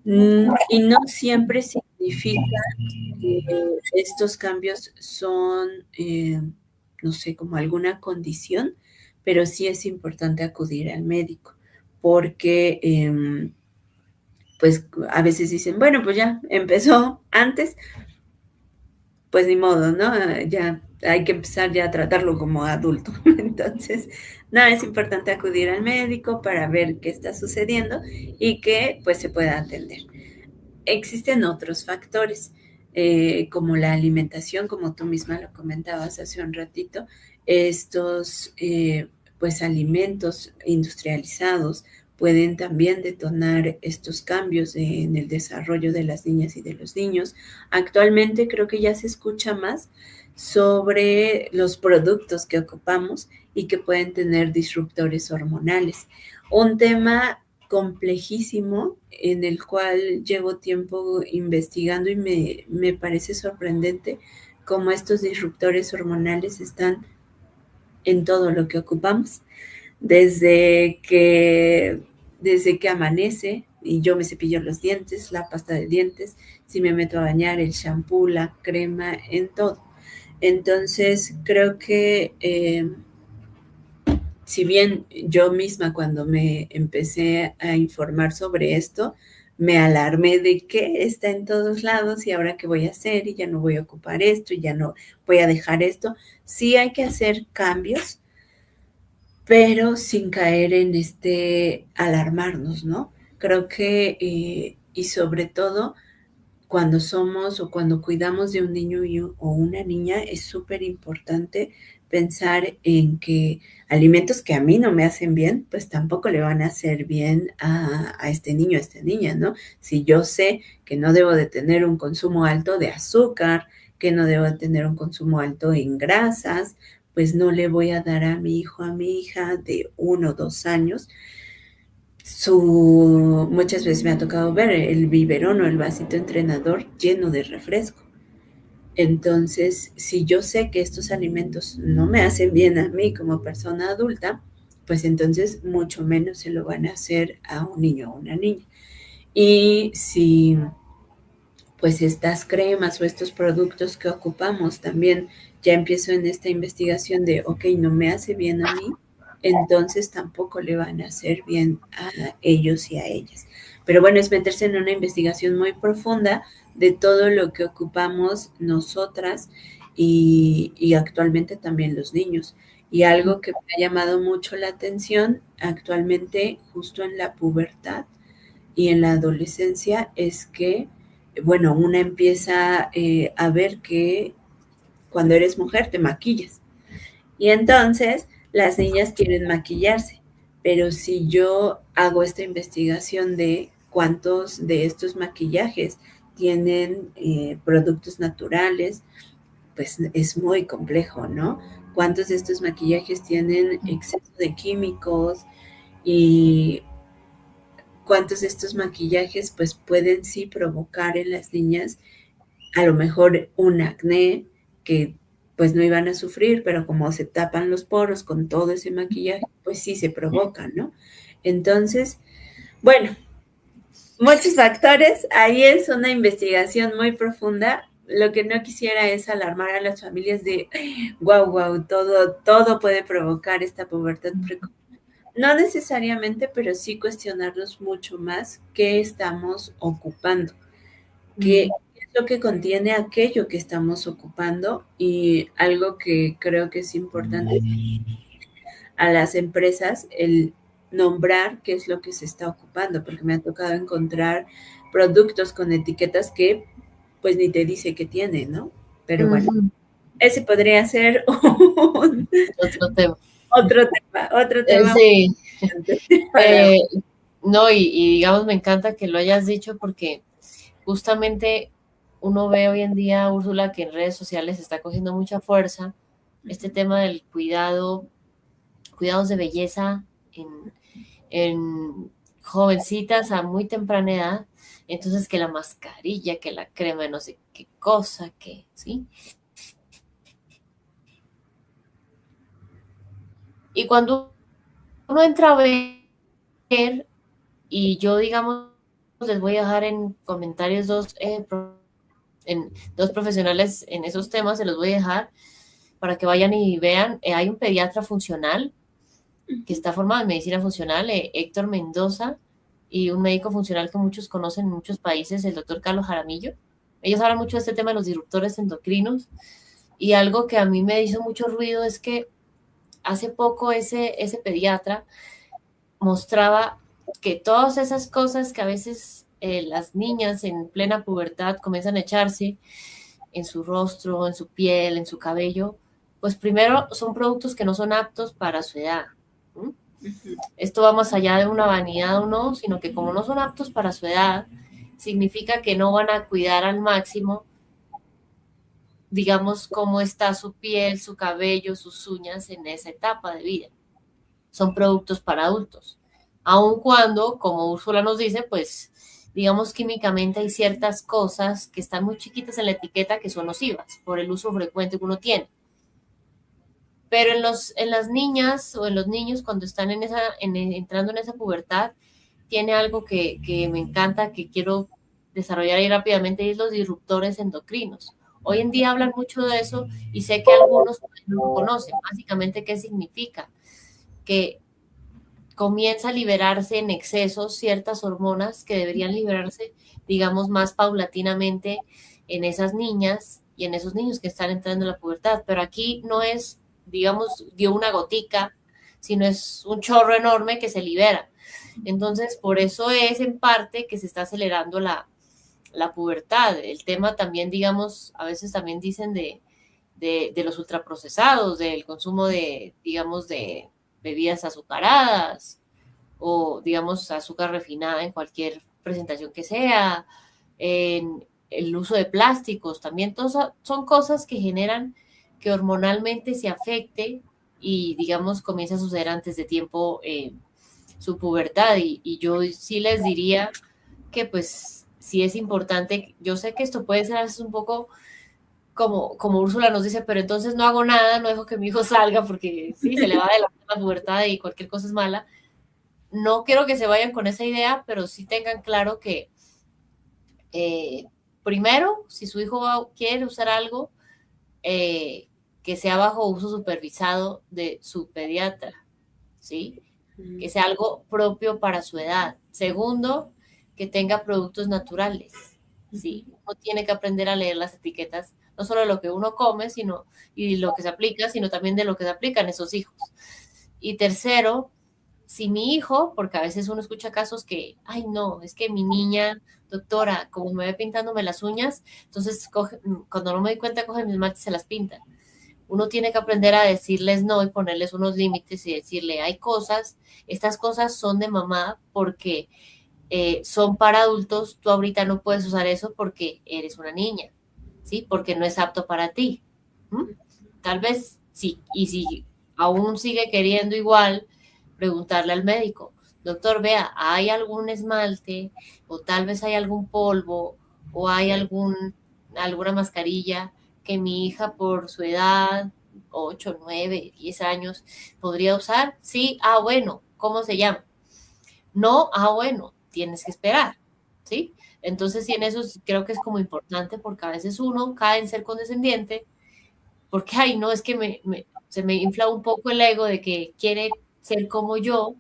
Y no siempre significa que estos cambios son, no sé, como alguna condición, pero sí es importante acudir al médico, porque pues a veces dicen, bueno, pues ya empezó antes, pues ni modo, ¿no? Ya hay que empezar ya a tratarlo como adulto. Entonces, no, es importante acudir al médico para ver qué está sucediendo y que pues se pueda atender. Existen otros factores, como la alimentación, como tú misma lo comentabas hace un ratito, estos pues alimentos industrializados pueden también detonar estos cambios en el desarrollo de las niñas y de los niños. Actualmente creo que ya se escucha más sobre los productos que ocupamos y que pueden tener disruptores hormonales. Un tema complejísimo en el cual llevo tiempo investigando y me parece sorprendente cómo estos disruptores hormonales están en todo lo que ocupamos, desde que, desde que amanece y yo me cepillo los dientes, la pasta de dientes, si me meto a bañar, el shampoo, la crema, en todo. Entonces, creo que si bien yo misma cuando me empecé a informar sobre esto, me alarmé de que está en todos lados y ahora qué voy a hacer y ya no voy a ocupar esto y ya no voy a dejar esto. Sí hay que hacer cambios, pero sin caer en alarmarnos, ¿no? Creo que, y sobre todo, cuando somos o cuando cuidamos de un niño o una niña, es súper importante pensar en que alimentos que a mí no me hacen bien, pues tampoco le van a hacer bien a este niño, a esta niña, ¿no? Si yo sé que no debo de tener un consumo alto de azúcar, que no debo de tener un consumo alto en grasas, pues no le voy a dar a mi hijo, a mi hija de 1 o 2 años muchas veces me ha tocado ver el biberón o el vasito entrenador lleno de refresco. Entonces, si yo sé que estos alimentos no me hacen bien a mí como persona adulta, pues entonces mucho menos se lo van a hacer a un niño o una niña. Y si pues estas cremas o estos productos que ocupamos también ya empiezo en esta investigación de, ok, no me hace bien a mí, entonces tampoco le van a hacer bien a ellos y a ellas. Pero bueno, es meterse en una investigación muy profunda de todo lo que ocupamos nosotras y actualmente también los niños. Y algo que me ha llamado mucho la atención actualmente, justo en la pubertad y en la adolescencia, es que, bueno, una empieza a ver que cuando eres mujer te maquillas. Y entonces las niñas quieren maquillarse, pero si yo hago esta investigación de cuántos de estos maquillajes tienen productos naturales, pues es muy complejo, ¿no? ¿Cuántos de estos maquillajes tienen exceso de químicos y cuántos de estos maquillajes pues pueden sí provocar en las niñas a lo mejor un acné que pues no iban a sufrir, pero como se tapan los poros con todo ese maquillaje, pues sí se provocan, ¿no? Entonces, bueno, muchos factores, ahí es una investigación muy profunda. Lo que no quisiera es alarmar a las familias de, wow, todo puede provocar esta pubertad precoz. No necesariamente, pero sí cuestionarnos mucho más qué estamos ocupando, qué es lo que contiene aquello que estamos ocupando y algo que creo que es importante a las empresas, el nombrar qué es lo que se está ocupando, porque me ha tocado encontrar productos con etiquetas que pues ni te dice qué tiene, ¿no? Pero bueno, ese podría ser Otro tema. otro tema. Sí. Para... No, y digamos, me encanta que lo hayas dicho porque justamente uno ve hoy en día, Úrsula, que en redes sociales está cogiendo mucha fuerza este tema del cuidado, cuidados de belleza en jovencitas a muy temprana edad. Entonces, que la mascarilla, que la crema de no sé qué cosa, que, ¿sí? Y cuando uno entra a ver, y yo, digamos, les voy a dejar en comentarios dos profesionales en esos temas, se los voy a dejar para que vayan y vean. Hay un pediatra funcional que está formado en medicina funcional, Héctor Mendoza, y un médico funcional que muchos conocen en muchos países, el doctor Carlos Jaramillo. Ellos hablan mucho de este tema de los disruptores endocrinos, y algo que a mí me hizo mucho ruido es que hace poco ese pediatra mostraba que todas esas cosas que a veces las niñas en plena pubertad comienzan a echarse en su rostro, en su piel, en su cabello, pues primero son productos que no son aptos para su edad. ¿Sí? Ujú. Esto va más allá de una vanidad o no, sino que como no son aptos para su edad, significa que no van a cuidar al máximo, digamos, cómo está su piel, su cabello, sus uñas en esa etapa de vida. Son productos para adultos. Aun cuando, como Úrsula nos dice, pues, digamos, químicamente hay ciertas cosas que están muy chiquitas en la etiqueta que son nocivas por el uso frecuente que uno tiene. Pero en las niñas o en los niños cuando están entrando en esa pubertad, tiene algo que me encanta, que quiero desarrollar ahí rápidamente, y es los disruptores endocrinos. Hoy en día hablan mucho de eso y sé que algunos no lo conocen. Básicamente, ¿qué significa? Que comienza a liberarse en exceso ciertas hormonas que deberían liberarse, digamos, más paulatinamente en esas niñas y en esos niños que están entrando en la pubertad. Pero aquí no es, digamos, dio una gotica, sino es un chorro enorme que se libera. Entonces, por eso es en parte que se está acelerando la pubertad. El tema también, digamos, a veces también dicen de los ultraprocesados, del consumo de, digamos, de bebidas azucaradas o, digamos, azúcar refinada en cualquier presentación que sea, en el uso de plásticos, también son cosas que generan que hormonalmente se afecte y, digamos, comienza a suceder antes de tiempo su pubertad. Y yo sí les diría que pues sí es importante, yo sé que esto puede ser a veces un poco como Úrsula nos dice, pero entonces no hago nada, no dejo que mi hijo salga porque sí, se le va a adelantar la pubertad y cualquier cosa es mala. No quiero que se vayan con esa idea, pero sí tengan claro que eh, primero, si su hijo quiere usar algo, eh, que sea bajo uso supervisado de su pediatra, ¿sí? Que sea algo propio para su edad. Segundo, que tenga productos naturales, ¿sí? Uno tiene que aprender a leer las etiquetas, no solo de lo que uno come, sino y lo que se aplica, sino también de lo que se aplican esos hijos. Y tercero, si mi hijo, porque a veces uno escucha casos que, ay, no, es que mi niña, doctora, como me ve pintándome las uñas, entonces cuando no me doy cuenta, coge mis esmalte y se las pinta. Uno tiene que aprender a decirles no y ponerles unos límites y decirle, hay cosas, estas cosas son de mamá porque son para adultos, tú ahorita no puedes usar eso porque eres una niña, ¿sí? Porque no es apto para ti. ¿Mm? Tal vez sí, y si aún sigue queriendo igual, preguntarle al médico, doctor, vea, ¿hay algún esmalte o tal vez hay algún polvo o hay alguna mascarilla que mi hija por su edad, 8 9 10 años, podría usar? Sí, bueno, ¿cómo se llama? No, bueno, tienes que esperar, ¿sí? Entonces, sí, en eso creo que es como importante porque a veces uno cae en ser condescendiente porque, ay, no, es que se me infla un poco el ego de que quiere ser como yo.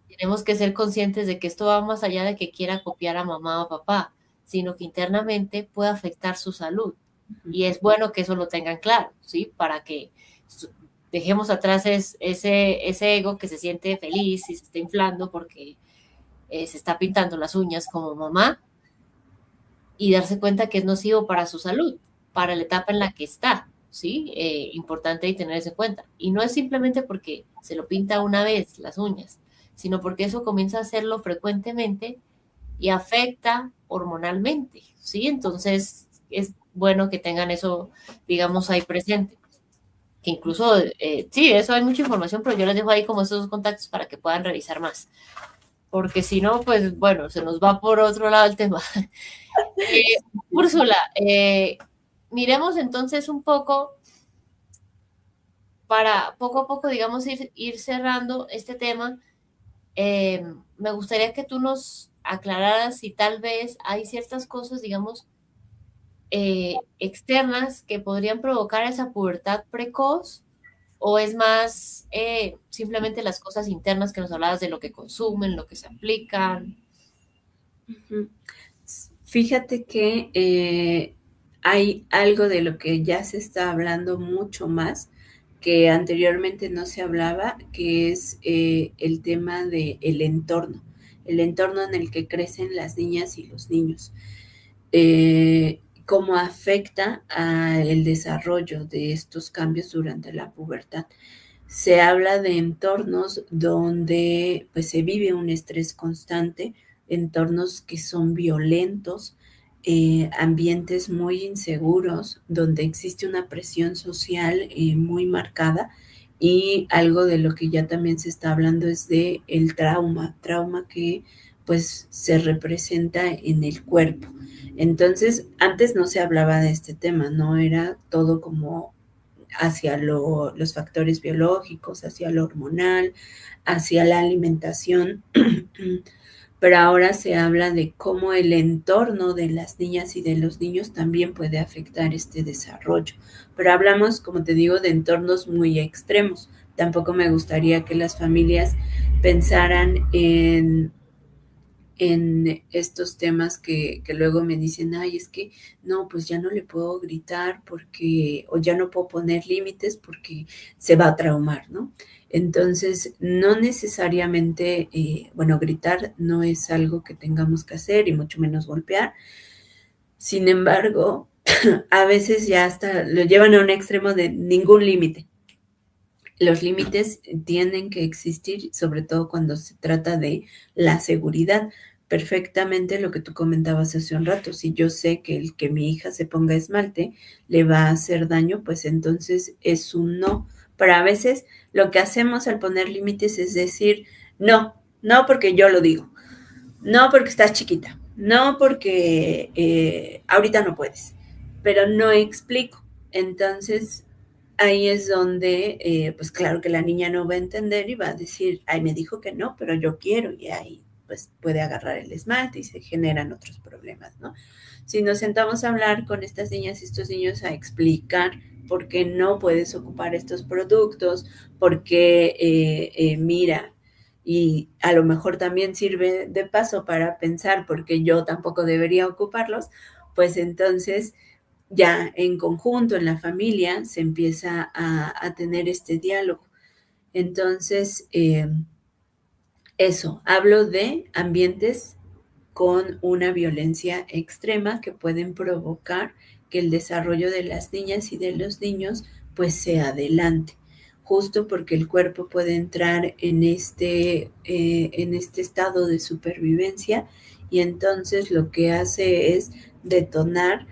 Tenemos que ser conscientes de que esto va más allá de que quiera copiar a mamá o papá, sino que internamente puede afectar su salud. Y es bueno que eso lo tengan claro, ¿sí? Para que dejemos atrás ese ego que se siente feliz y se está inflando porque se está pintando las uñas como mamá y darse cuenta que es nocivo para su salud, para la etapa en la que está, ¿sí? Importante y tener eso en cuenta. Y no es simplemente porque se lo pinta una vez las uñas, sino porque eso comienza a hacerlo frecuentemente y afecta hormonalmente, ¿sí? Entonces es bueno que tengan eso, digamos, ahí presente. Que incluso, sí, de eso hay mucha información, pero yo les dejo ahí como esos dos contactos para que puedan revisar más. Porque si no, pues bueno, se nos va por otro lado el tema. Úrsula, miremos entonces un poco para poco a poco, digamos, ir cerrando este tema. Me gustaría que tú nos aclararas si tal vez hay ciertas cosas, digamos, externas que podrían provocar esa pubertad precoz o es más simplemente las cosas internas que nos hablabas de lo que consumen, lo que se aplican. Ujú. Fíjate que hay algo de lo que ya se está hablando mucho más, que anteriormente no se hablaba, que es el tema del el entorno en el que crecen las niñas y los niños. Cómo afecta al desarrollo de estos cambios durante la pubertad. Se habla de entornos donde pues se vive un estrés constante, entornos que son violentos, ambientes muy inseguros, donde existe una presión social muy marcada, y algo de lo que ya también se está hablando es de el trauma que pues se representa en el cuerpo. Entonces, antes no se hablaba de este tema, no era todo como hacia los factores biológicos, hacia lo hormonal, hacia la alimentación, pero ahora se habla de cómo el entorno de las niñas y de los niños también puede afectar este desarrollo. Pero hablamos, como te digo, de entornos muy extremos. Tampoco me gustaría que las familias pensaran en estos temas que luego me dicen, ay, es que no, pues ya no le puedo gritar porque, o ya no puedo poner límites porque se va a traumar, ¿no? Entonces, no necesariamente, bueno, gritar no es algo que tengamos que hacer y mucho menos golpear. Sin embargo, a veces ya hasta lo llevan a un extremo de ningún límite. Los límites tienen que existir, sobre todo cuando se trata de la seguridad. Perfectamente lo que tú comentabas hace un rato, si yo sé que el que mi hija se ponga esmalte le va a hacer daño, pues entonces es un no. Pero a veces lo que hacemos al poner límites es decir, no, no porque yo lo digo, no porque estás chiquita, no porque ahorita no puedes, pero no explico. Entonces, ahí es donde, pues claro que la niña no va a entender y va a decir, ay, me dijo que no, pero yo quiero, y ahí pues puede agarrar el esmalte y se generan otros problemas, ¿no? Si nos sentamos a hablar con estas niñas y estos niños a explicar por qué no puedes ocupar estos productos, por qué, mira, y a lo mejor también sirve de paso para pensar por qué yo tampoco debería ocuparlos, pues entonces ya en conjunto, en la familia, se empieza a tener este diálogo. Entonces, eso, hablo de ambientes con una violencia extrema que pueden provocar que el desarrollo de las niñas y de los niños pues se adelante, justo porque el cuerpo puede entrar en este estado de supervivencia, y entonces lo que hace es detonar,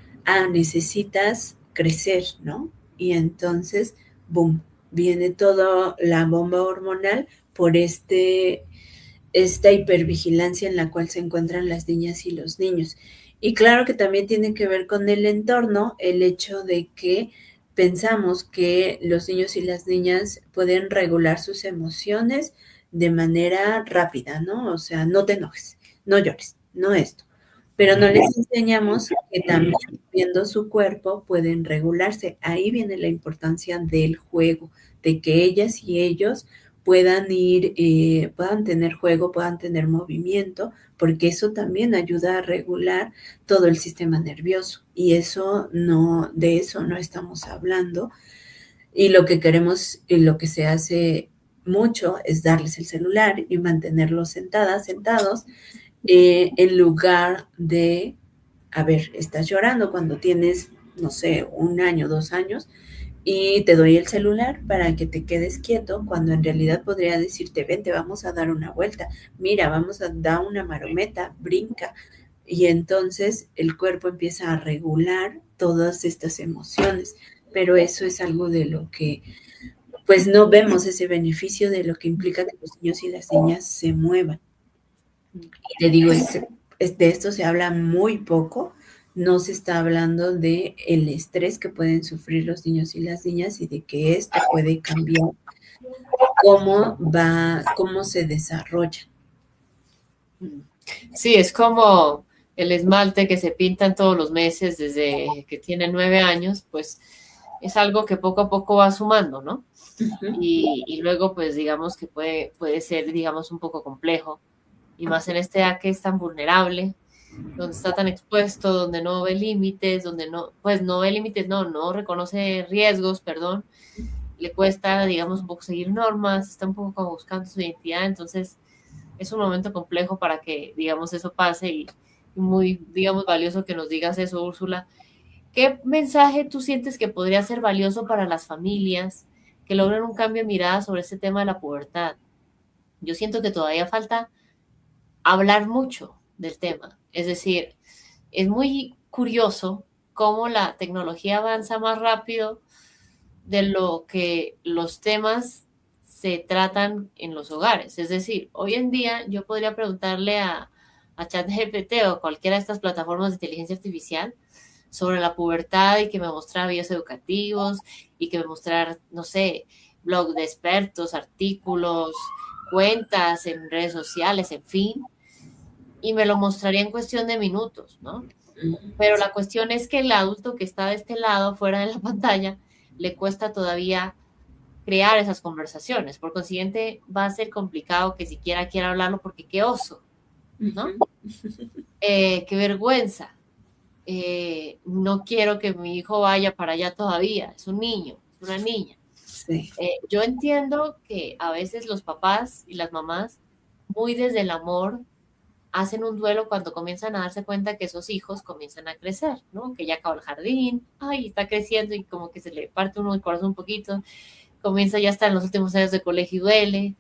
necesitas crecer, ¿no? Y entonces, boom, viene toda la bomba hormonal por esta hipervigilancia en la cual se encuentran las niñas y los niños. Y claro que también tiene que ver con el entorno, el hecho de que pensamos que los niños y las niñas pueden regular sus emociones de manera rápida, ¿no? O sea, no te enojes, no llores, no esto. Pero no les enseñamos que también viendo su cuerpo pueden regularse. Ahí viene la importancia del juego, de que ellas y ellos puedan ir, puedan tener juego, puedan tener movimiento, porque eso también ayuda a regular todo el sistema nervioso. Y eso no, de eso no estamos hablando. Y lo que queremos, y lo que se hace mucho es darles el celular y mantenerlos sentados, en lugar de, a ver, estás llorando cuando tienes, no sé, 1 año, 2 años, y te doy el celular para que te quedes quieto, cuando en realidad podría decirte, vente, vamos a dar una vuelta, mira, vamos a dar una marometa, brinca. Y entonces el cuerpo empieza a regular todas estas emociones, pero eso es algo de lo que pues no vemos ese beneficio de lo que implica que los niños y las niñas se muevan. Y te digo, de esto se habla muy poco, no se está hablando de el estrés que pueden sufrir los niños y las niñas y de que esto puede cambiar cómo se desarrolla. Sí, es como el esmalte que se pintan todos los meses desde que tienen 9 años, pues es algo que poco a poco va sumando, ¿no? Uh-huh. Y luego, pues digamos que puede ser, digamos, un poco complejo, y más en este edad que es tan vulnerable, donde está tan expuesto, donde no ve límites, donde no, pues no ve límites, no reconoce riesgos, perdón, le cuesta, digamos, un poco seguir normas, está un poco como buscando su identidad, entonces es un momento complejo para que, digamos, eso pase, y muy, digamos, valioso que nos digas eso, Úrsula. ¿Qué mensaje tú sientes que podría ser valioso para las familias que logren un cambio de mirada sobre este tema de la pubertad. Yo siento que todavía falta hablar mucho del tema. Es decir, es muy curioso cómo la tecnología avanza más rápido de lo que los temas se tratan en los hogares. Es decir, hoy en día yo podría preguntarle a ChatGPT o a cualquiera de estas plataformas de inteligencia artificial sobre la pubertad y que me mostrara videos educativos y que me mostrara, no sé, blogs de expertos, artículos, cuentas en redes sociales, en fin, y me lo mostraría en cuestión de minutos, ¿no? Pero la cuestión es que el adulto que está de este lado, fuera de la pantalla, le cuesta todavía crear esas conversaciones. Por consiguiente, va a ser complicado que siquiera quiera hablarlo porque qué oso, ¿no? Qué vergüenza. No quiero que mi hijo vaya para allá todavía. Es un niño, es una niña. Sí. Yo entiendo que a veces los papás y las mamás, muy desde el amor, hacen un duelo cuando comienzan a darse cuenta que esos hijos comienzan a crecer, ¿no? Que ya acabó el jardín, ay, está creciendo y como que se le parte uno el corazón un poquito, comienza ya hasta en los últimos años de colegio y duele,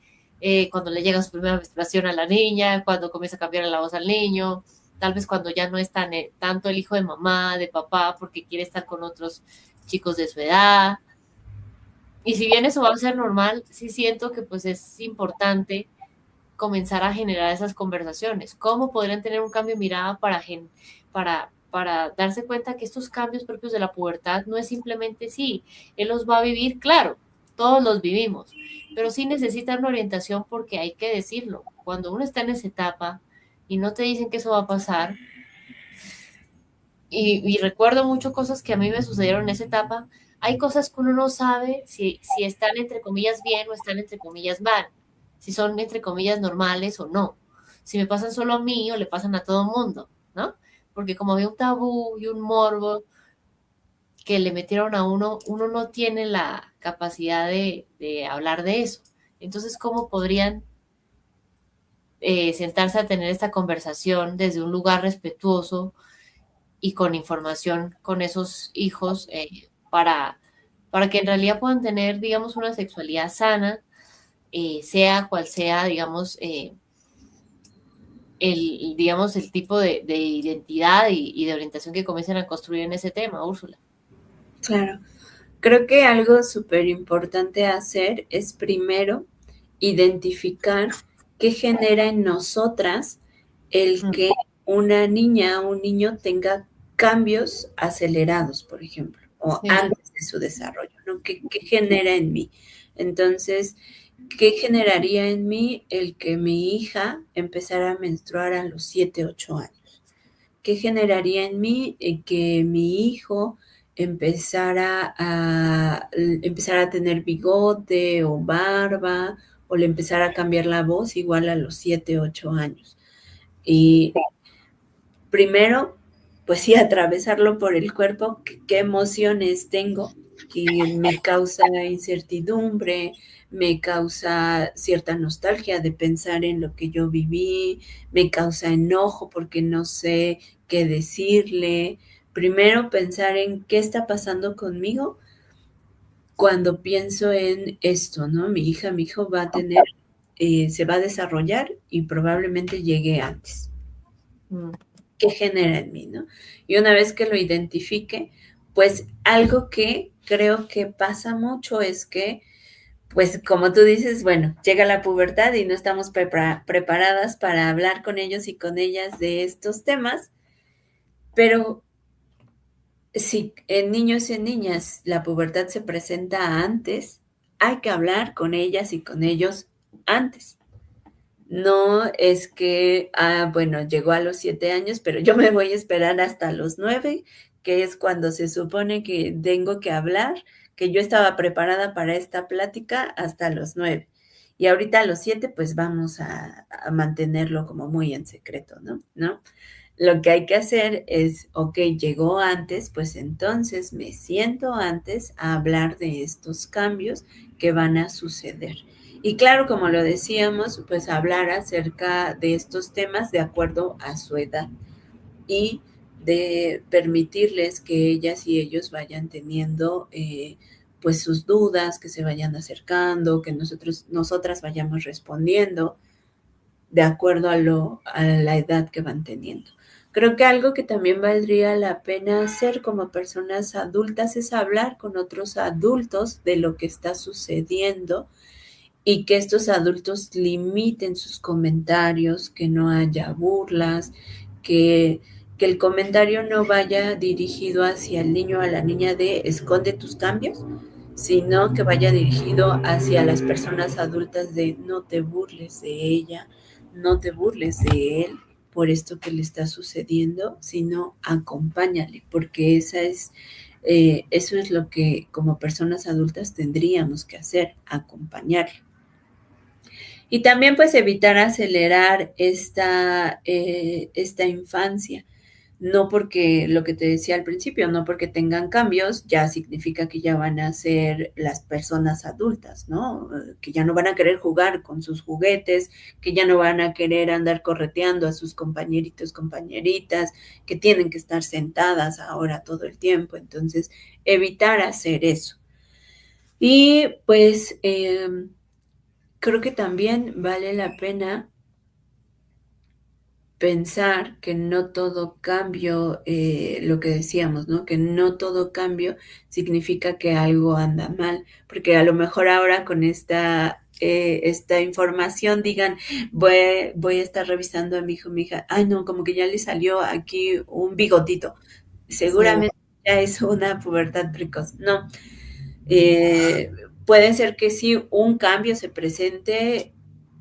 cuando le llega su primera menstruación a la niña, cuando comienza a cambiar la voz al niño, tal vez cuando ya no es tanto el hijo de mamá, de papá, porque quiere estar con otros chicos de su edad. Y si bien eso va a ser normal, sí siento que pues es importante comenzar a generar esas conversaciones. ¿Cómo podrían tener un cambio de mirada para darse cuenta que estos cambios propios de la pubertad no es simplemente sí, él los va a vivir, claro, todos los vivimos, pero sí necesitan una orientación porque hay que decirlo. Cuando uno está en esa etapa y no te dicen que eso va a pasar, y recuerdo mucho cosas que a mí me sucedieron en esa etapa, hay cosas que uno no sabe si están entre comillas bien o están entre comillas mal, si son entre comillas normales o no, si me pasan solo a mí o le pasan a todo el mundo, ¿no? Porque como había un tabú y un morbo que le metieron a uno, uno no tiene la capacidad de hablar de eso. Entonces, ¿cómo podrían sentarse a tener esta conversación desde un lugar respetuoso y con información con esos hijos para que en realidad puedan tener, digamos, una sexualidad sana, sea cual sea, digamos, digamos, el tipo de identidad y de orientación que comiencen a construir en ese tema, Úrsula? Claro. Creo que algo súper importante hacer es primero identificar qué genera en nosotras el Mm, que una niña o un niño tenga cambios acelerados, por ejemplo, o sí. antes de su desarrollo, ¿no? ¿Qué genera en mí? Entonces, ¿qué generaría en mí el que mi hija empezara a menstruar a los 7, 8 años? ¿Qué generaría en mí que mi hijo empezara a tener bigote o barba o le empezara a cambiar la voz igual a los 7, 8 años? Y primero, pues sí, atravesarlo por el cuerpo, qué emociones tengo, que me causa incertidumbre, me causa cierta nostalgia de pensar en lo que yo viví, me causa enojo porque no sé qué decirle. Primero pensar en qué está pasando conmigo cuando pienso en esto, ¿no? Mi hija, mi hijo va a tener, se va a desarrollar y probablemente llegue antes. Mm, ¿Qué genera en mí, no? Y una vez que lo identifique, pues algo que creo que pasa mucho es que, pues como tú dices, bueno, llega la pubertad y no estamos preparadas para hablar con ellos y con ellas de estos temas, pero si en niños y en niñas la pubertad se presenta antes, hay que hablar con ellas y con ellos antes. No es que, bueno, llegó a los 7 años, pero yo me voy a esperar hasta los 9, que es cuando se supone que tengo que hablar, que yo estaba preparada para esta plática hasta los 9. Y ahorita a los 7, pues vamos a mantenerlo como muy en secreto, ¿no? Lo que hay que hacer es, ok, llegó antes, pues entonces me siento antes a hablar de estos cambios que van a suceder. Y claro, como lo decíamos, pues hablar acerca de estos temas de acuerdo a su edad y de permitirles que ellas y ellos vayan teniendo pues sus dudas, que se vayan acercando, que nosotras vayamos respondiendo de acuerdo a la edad que van teniendo. Creo que algo que también valdría la pena hacer como personas adultas es hablar con otros adultos de lo que está sucediendo y que estos adultos limiten sus comentarios, que no haya burlas, que, que el comentario no vaya dirigido hacia el niño o a la niña de esconde tus cambios, sino que vaya dirigido hacia las personas adultas de no te burles de ella, no te burles de él por esto que le está sucediendo, sino acompáñale, porque eso es lo que como personas adultas tendríamos que hacer, acompañarle. Y también pues evitar acelerar esta infancia. No porque lo que te decía al principio, no porque tengan cambios, ya significa que ya van a ser las personas adultas, ¿no? Que ya no van a querer jugar con sus juguetes, que ya no van a querer andar correteando a sus compañeritos, compañeritas, que tienen que estar sentadas ahora todo el tiempo. Entonces, evitar hacer eso. Y pues creo que también vale la pena pensar que no todo cambio, lo que decíamos, ¿no? Que no todo cambio significa que algo anda mal, porque a lo mejor ahora con esta información digan, voy a estar revisando a mi hijo, mi hija, ay no, como que ya le salió aquí un bigotito, Sí. seguramente ya es una pubertad precoz, no. Eh, Puede ser que sí un cambio se presente,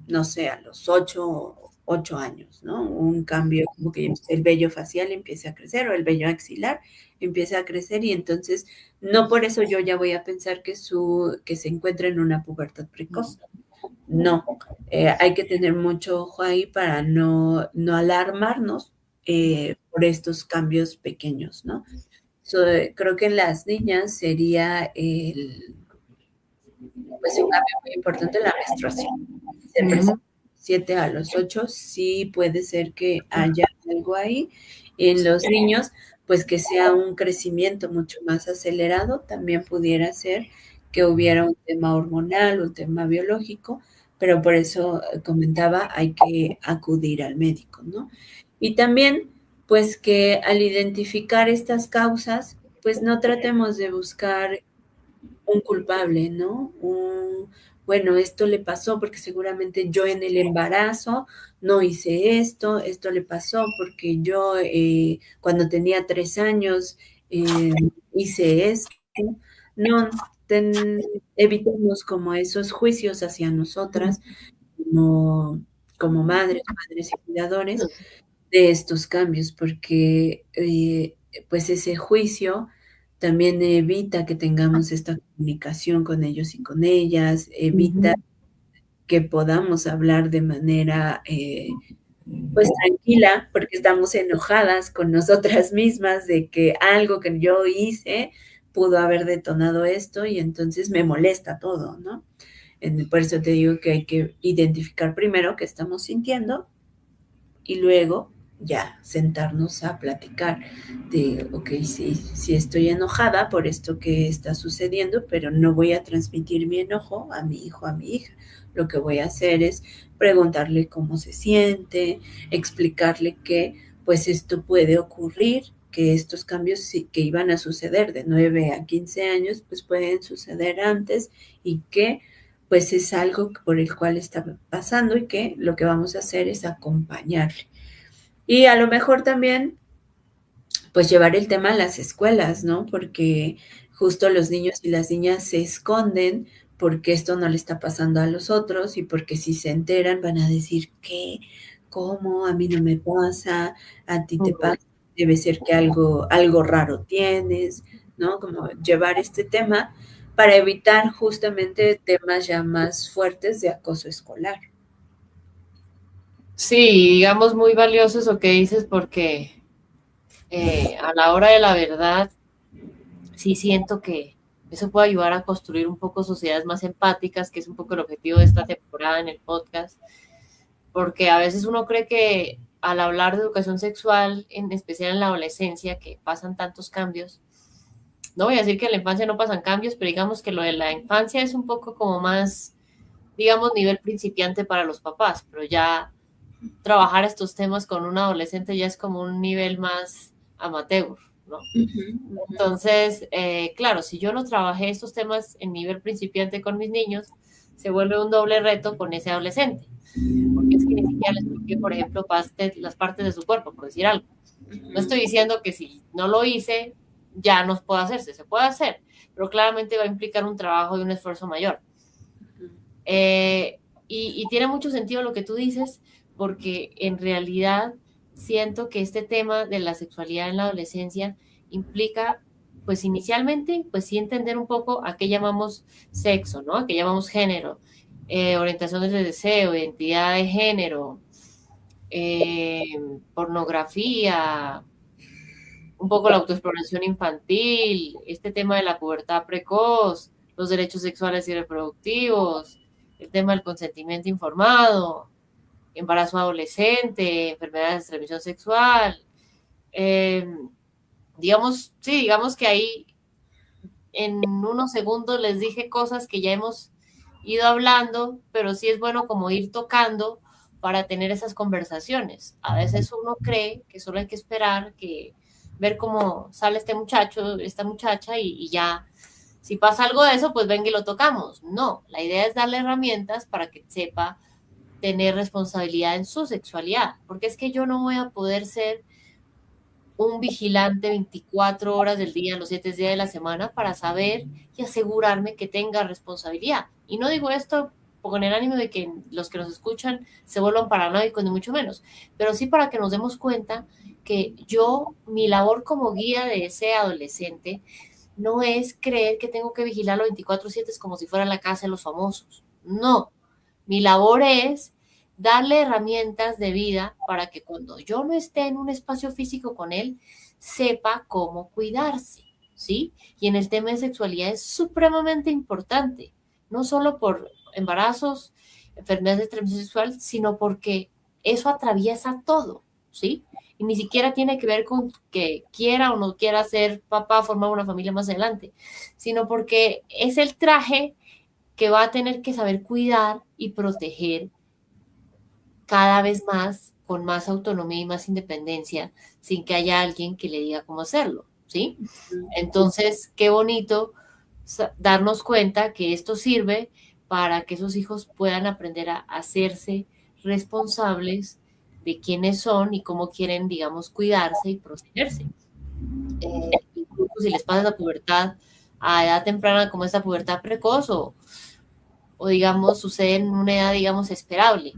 no sé, a los 8 años, ¿no? Un cambio como que el vello facial empiece a crecer o el vello axilar empieza a crecer y entonces no por eso yo ya voy a pensar que se encuentra en una pubertad precoz. No, hay que tener mucho ojo ahí para no alarmarnos por estos cambios pequeños, ¿no? Creo que en las niñas sería pues un cambio muy importante la menstruación. Se presenta 7 a los 8, sí puede ser que haya algo ahí. En los niños, pues que sea un crecimiento mucho más acelerado, también pudiera ser que hubiera un tema hormonal, un tema biológico, pero por eso comentaba, hay que acudir al médico, ¿no? Y también, pues que al identificar estas causas, pues no tratemos de buscar un culpable, ¿no? Bueno, esto le pasó porque seguramente yo en el embarazo no hice esto le pasó porque yo cuando tenía 3 años hice esto. No, evitemos como esos juicios hacia nosotras como madres y cuidadores de estos cambios, porque pues ese juicio también evita que tengamos esta comunicación con ellos y con ellas, evita que podamos hablar de manera pues tranquila, porque estamos enojadas con nosotras mismas de que algo que yo hice pudo haber detonado esto y entonces me molesta todo, ¿no? Por eso te digo que hay que identificar primero qué estamos sintiendo y luego ya sentarnos a platicar de, ok, sí estoy enojada por esto que está sucediendo, pero no voy a transmitir mi enojo a mi hijo, a mi hija. Lo que voy a hacer es preguntarle cómo se siente, explicarle que pues esto puede ocurrir, que estos cambios que iban a suceder de 9 a 15 años, pues pueden suceder antes y que pues es algo por el cual está pasando y que lo que vamos a hacer es acompañarle. Y a lo mejor también, pues llevar el tema a las escuelas, ¿no? Porque justo los niños y las niñas se esconden porque esto no le está pasando a los otros y porque si se enteran van a decir, ¿qué? ¿Cómo? A mí no me pasa, a ti te pasa, debe ser que algo raro tienes, ¿no? Como llevar este tema para evitar justamente temas ya más fuertes de acoso escolar. Sí, digamos muy valioso eso que dices porque a la hora de la verdad sí siento que eso puede ayudar a construir un poco sociedades más empáticas, que es un poco el objetivo de esta temporada en el podcast, porque a veces uno cree que al hablar de educación sexual, en especial en la adolescencia, que pasan tantos cambios, no voy a decir que en la infancia no pasan cambios, pero digamos que lo de la infancia es un poco como más, digamos, nivel principiante para los papás, pero ya trabajar estos temas con un adolescente ya es como un nivel más amateur, ¿no? Ujú, ujú, Entonces, claro, si yo no trabajé estos temas en nivel principiante con mis niños, se vuelve un doble reto con ese adolescente, porque es que ni siquiera les expliqué, por ejemplo, las partes de su cuerpo, por decir algo. No ujú, estoy diciendo que si no lo hice, ya no puede hacerse, se puede hacer, pero claramente va a implicar un trabajo y un esfuerzo mayor. ujú. Y tiene mucho sentido lo que tú dices, porque en realidad siento que este tema de la sexualidad en la adolescencia implica, pues inicialmente, pues sí entender un poco a qué llamamos sexo, ¿no? A qué llamamos género, orientaciones de deseo, identidad de género, eh, pornografía, un poco la autoexploración infantil, este tema de la pubertad precoz, los derechos sexuales y reproductivos, el tema del consentimiento informado, embarazo adolescente, enfermedades de transmisión sexual. Eh, digamos, sí, digamos que ahí en unos segundos les dije cosas que ya hemos ido hablando, pero sí es bueno como ir tocando para tener esas conversaciones. A veces uno cree que solo hay que esperar, que ver cómo sale este muchacho, esta muchacha y ya, si pasa algo de eso, pues venga y lo tocamos. No, la idea es darle herramientas para que sepa tener responsabilidad en su sexualidad, porque es que yo no voy a poder ser un vigilante 24 horas del día, los 7 días de la semana, para saber y asegurarme que tenga responsabilidad. Y no digo esto con el ánimo de que los que nos escuchan se vuelvan paranoicos, ni mucho menos, pero sí para que nos demos cuenta que yo, mi labor como guía de ese adolescente, no es creer que tengo que vigilarlo 24/7 como si fuera la casa de los famosos. No, mi labor es darle herramientas de vida para que cuando yo no esté en un espacio físico con él, sepa cómo cuidarse, ¿sí? Y en el tema de sexualidad es supremamente importante, no solo por embarazos, enfermedades de transmisión sexual, sino porque eso atraviesa todo, ¿sí? Y ni siquiera tiene que ver con que quiera o no quiera ser papá, formar una familia más adelante, sino porque es el traje que va a tener que saber cuidar y proteger cada vez más, con más autonomía y más independencia, sin que haya alguien que le diga cómo hacerlo, ¿sí? Entonces, qué bonito darnos cuenta que esto sirve para que esos hijos puedan aprender a hacerse responsables de quiénes son y cómo quieren, digamos, cuidarse y protegerse. Incluso si les pasa la pubertad a edad temprana como esta pubertad precoz o digamos, sucede en una edad, digamos, esperable.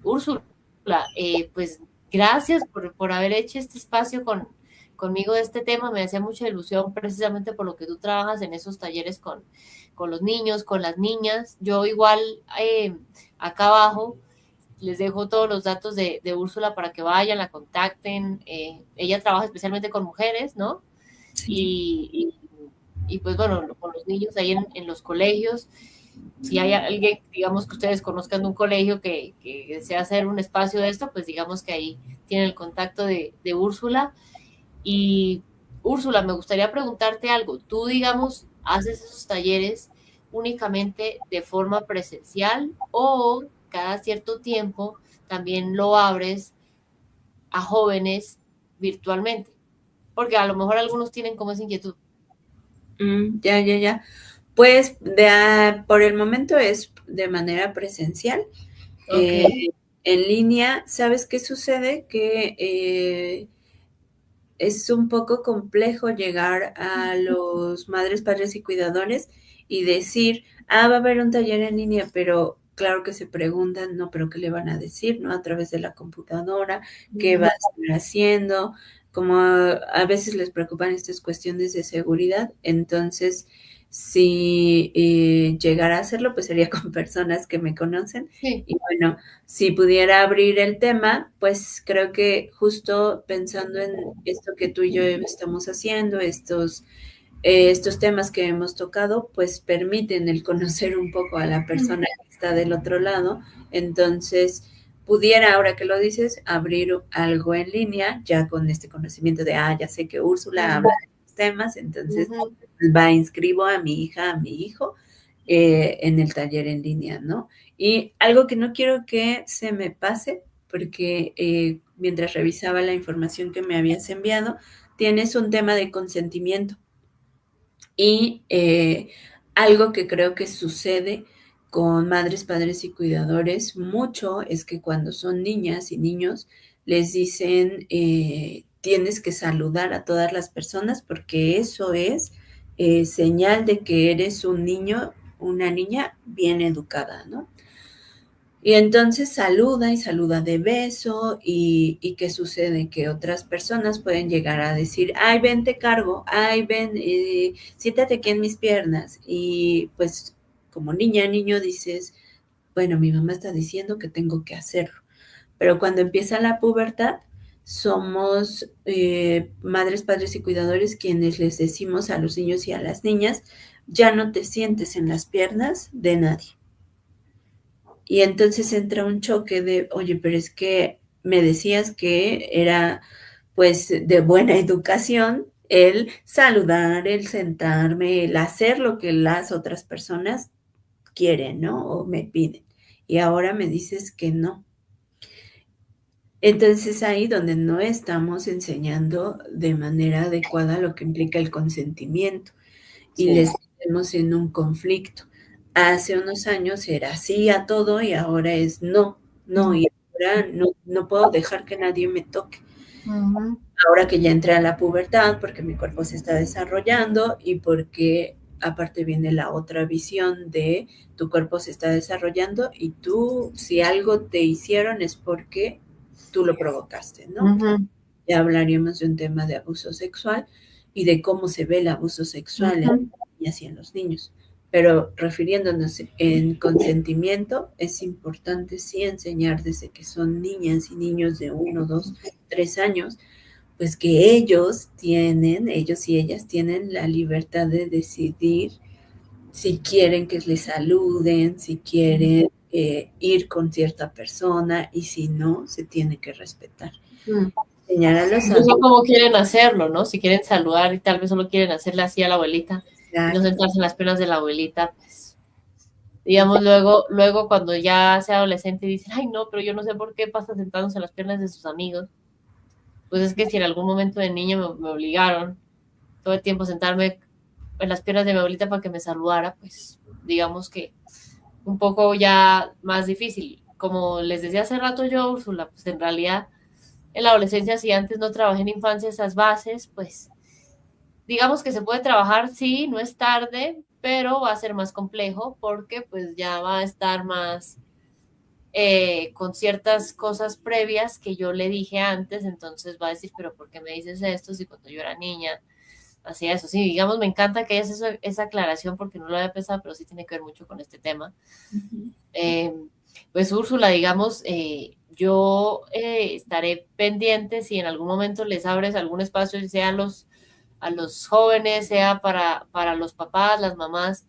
Úrsula, pues gracias por haber hecho este espacio conmigo de este tema. Me hacía mucha ilusión precisamente por lo que tú trabajas en esos talleres con los niños, con las niñas. Yo igual acá abajo les dejo todos los datos de Úrsula para que vayan, la contacten. Ella trabaja especialmente con mujeres, ¿no? Sí. Y, y pues bueno, con los niños ahí en los colegios si hay alguien, digamos que ustedes conozcan un colegio que desea hacer un espacio de esto, pues digamos que ahí tienen el contacto de Úrsula. Y Úrsula, me gustaría preguntarte algo. Tú, digamos, haces esos talleres únicamente de forma presencial o cada cierto tiempo también lo abres a jóvenes virtualmente, porque a lo mejor algunos tienen como esa inquietud. Ya, ya, ya. Pues por el momento es de manera presencial. Ok. Eh, en línea, ¿sabes qué sucede? Que es un poco complejo llegar a los madres, padres y cuidadores y decir, va a haber un taller en línea, pero claro que se preguntan, no, pero ¿qué le van a decir, no? A través de la computadora, ¿qué va a estar haciendo? Como a veces les preocupan estas cuestiones de seguridad, entonces, si llegara a hacerlo, pues sería con personas que me conocen. Sí. Y bueno, si pudiera abrir el tema, pues creo que justo pensando en esto que tú y yo estamos haciendo, estos temas que hemos tocado, pues permiten el conocer un poco a la persona que está del otro lado. Entonces, pudiera, ahora que lo dices, abrir algo en línea, ya con este conocimiento de, ya sé que Úrsula habla de temas, entonces Ujú, inscribo a mi hija, a mi hijo en el taller en línea, ¿no? Y algo que no quiero que se me pase, porque mientras revisaba la información que me habías enviado, tienes un tema de consentimiento. Y algo que creo que sucede con madres, padres y cuidadores mucho es que cuando son niñas y niños les dicen tienes que saludar a todas las personas porque eso es señal de que eres un niño, una niña bien educada, ¿no? Y entonces saluda y saluda de beso y ¿qué sucede? Que otras personas pueden llegar a decir, ay, ven, te cargo, ay, ven, siéntate aquí en mis piernas. Y pues como niña, niño dices, bueno, mi mamá está diciendo que tengo que hacerlo. Pero cuando empieza la pubertad, somos madres, padres y cuidadores quienes les decimos a los niños y a las niñas, ya no te sientes en las piernas de nadie. Y entonces entra un choque de, oye, pero es que me decías que era pues de buena educación el saludar, el sentarme, el hacer lo que las otras personas quieren, ¿no? O me piden. Y ahora me dices que no. Entonces ahí donde no estamos enseñando de manera adecuada lo que implica el consentimiento y sí. les metemos en un conflicto. Hace unos años era sí a todo y ahora es no, no, y ahora no puedo dejar que nadie me toque. Ujú, Ahora que ya entré a la pubertad, porque mi cuerpo se está desarrollando y porque aparte viene la otra visión de tu cuerpo se está desarrollando y tú, si algo te hicieron es porque tú lo provocaste, ¿no? ujú, Ya hablaríamos de un tema de abuso sexual y de cómo se ve el abuso sexual en ujú, las niñas y en los niños. Pero refiriéndonos en consentimiento, es importante sí enseñar desde que son niñas y niños de 1, 2, 3 años, pues que ellos y ellas tienen la libertad de decidir si quieren que les saluden, si quieren ir con cierta persona y si no, se tiene que respetar. ujú. Enseñar a los Incluso adultos. cómo quieren hacerlo, ¿no? Si quieren saludar y tal vez solo quieren hacerle así a la abuelita y no Exacto. sentarse en las piernas de la abuelita, pues, digamos, luego cuando ya sea adolescente y dicen, ay, no, pero yo no sé por qué pasa sentándose en las piernas de sus amigos, pues es que si en algún momento de niño me obligaron todo el tiempo a sentarme en las piernas de mi abuelita para que me saludara, pues digamos que un poco ya más difícil. Como les decía hace rato yo, Úrsula, pues en realidad en la adolescencia, si antes no trabajé en infancia esas bases, pues digamos que se puede trabajar, sí, no es tarde, pero va a ser más complejo porque pues ya va a estar más con ciertas cosas previas que yo le dije antes, entonces va a decir, pero ¿por qué me dices esto si cuando yo era niña hacía eso? Sí, digamos, me encanta que hayas esa aclaración porque no lo había pensado, pero sí tiene que ver mucho con este tema. Ujú. Eh, pues Úrsula, digamos, yo estaré pendiente si en algún momento les abres algún espacio, sea a los jóvenes, sea para los papás, las mamás,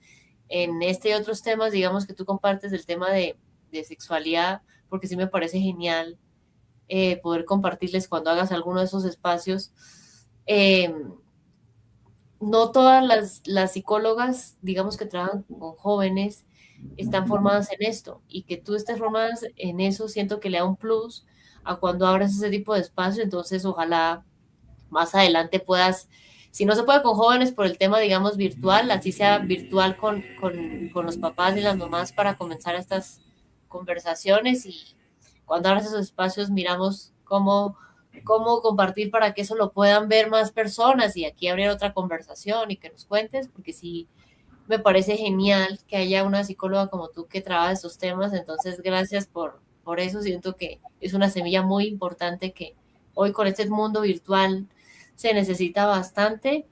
en este y otros temas, digamos que tú compartes el tema de sexualidad, porque sí me parece genial poder compartirles cuando hagas alguno de esos espacios. Eh, no todas las psicólogas, digamos que trabajan con jóvenes, están formadas en esto y que tú estés formada en eso, siento que le da un plus a cuando abras ese tipo de espacio, entonces ojalá más adelante puedas, si no se puede con jóvenes por el tema, digamos, virtual, así sea virtual con los papás y las mamás para comenzar estas conversaciones y cuando abras esos espacios miramos cómo compartir para que eso lo puedan ver más personas y aquí abrir otra conversación y que nos cuentes, porque sí me parece genial que haya una psicóloga como tú que trabaja estos temas, entonces gracias por eso, siento que es una semilla muy importante que hoy con este mundo virtual se necesita bastante.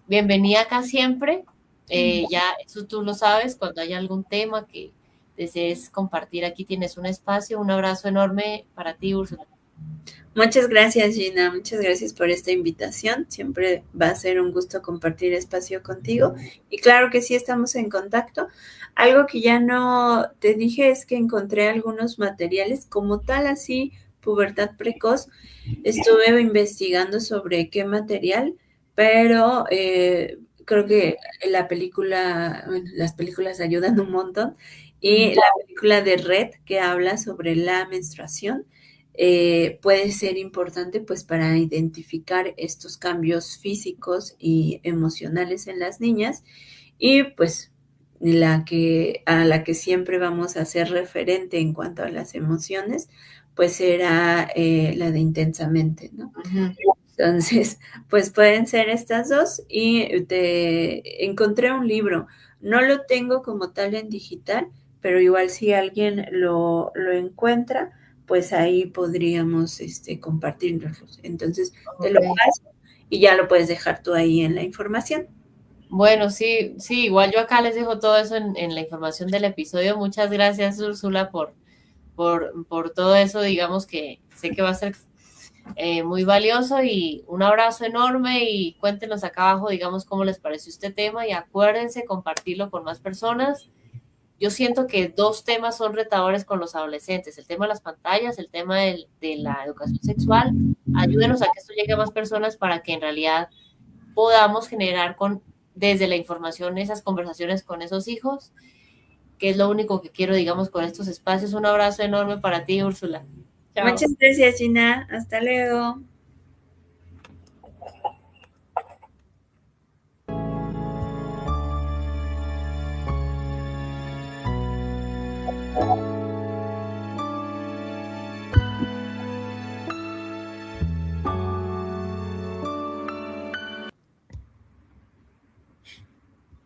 Bienvenida acá siempre, ya eso tú lo sabes, cuando haya algún tema que desees compartir, aquí tienes un espacio, un abrazo enorme para ti, Úrsula. Muchas gracias, Gina. Muchas gracias por esta invitación. Siempre va a ser un gusto compartir espacio contigo. Y claro que sí estamos en contacto. Algo que ya no te dije es que encontré algunos materiales como tal así, pubertad precoz. Estuve investigando sobre qué material, pero creo que la película, bueno, las películas ayudan un montón, y Ujú. la película de Red que habla sobre la menstruación puede ser importante pues para identificar estos cambios físicos y emocionales en las niñas, y pues a la que siempre vamos a hacer referente en cuanto a las emociones, pues será la de Intensamente, ¿no? Ujú. Entonces, pues pueden ser estas dos, y te encontré un libro. No lo tengo como tal en digital, pero igual si alguien lo encuentra, pues ahí podríamos compartirlos. Entonces, te lo Ok. paso y ya lo puedes dejar tú ahí en la información. Bueno, sí, sí, igual yo acá les dejo todo eso en la información del episodio. Muchas gracias, Úrsula, por todo eso. Digamos que sé que va a ser muy valioso y un abrazo enorme y cuéntenos acá abajo, digamos, cómo les pareció este tema y acuérdense compartirlo con más personas. Yo siento que dos temas son retadores con los adolescentes, el tema de las pantallas, el tema de la educación sexual. Ayúdenos a que esto llegue a más personas para que en realidad podamos generar desde la información esas conversaciones con esos hijos, que es lo único que quiero, digamos, con estos espacios. Un abrazo enorme para ti, Úrsula. Chao. Muchas gracias, Gina. Hasta luego.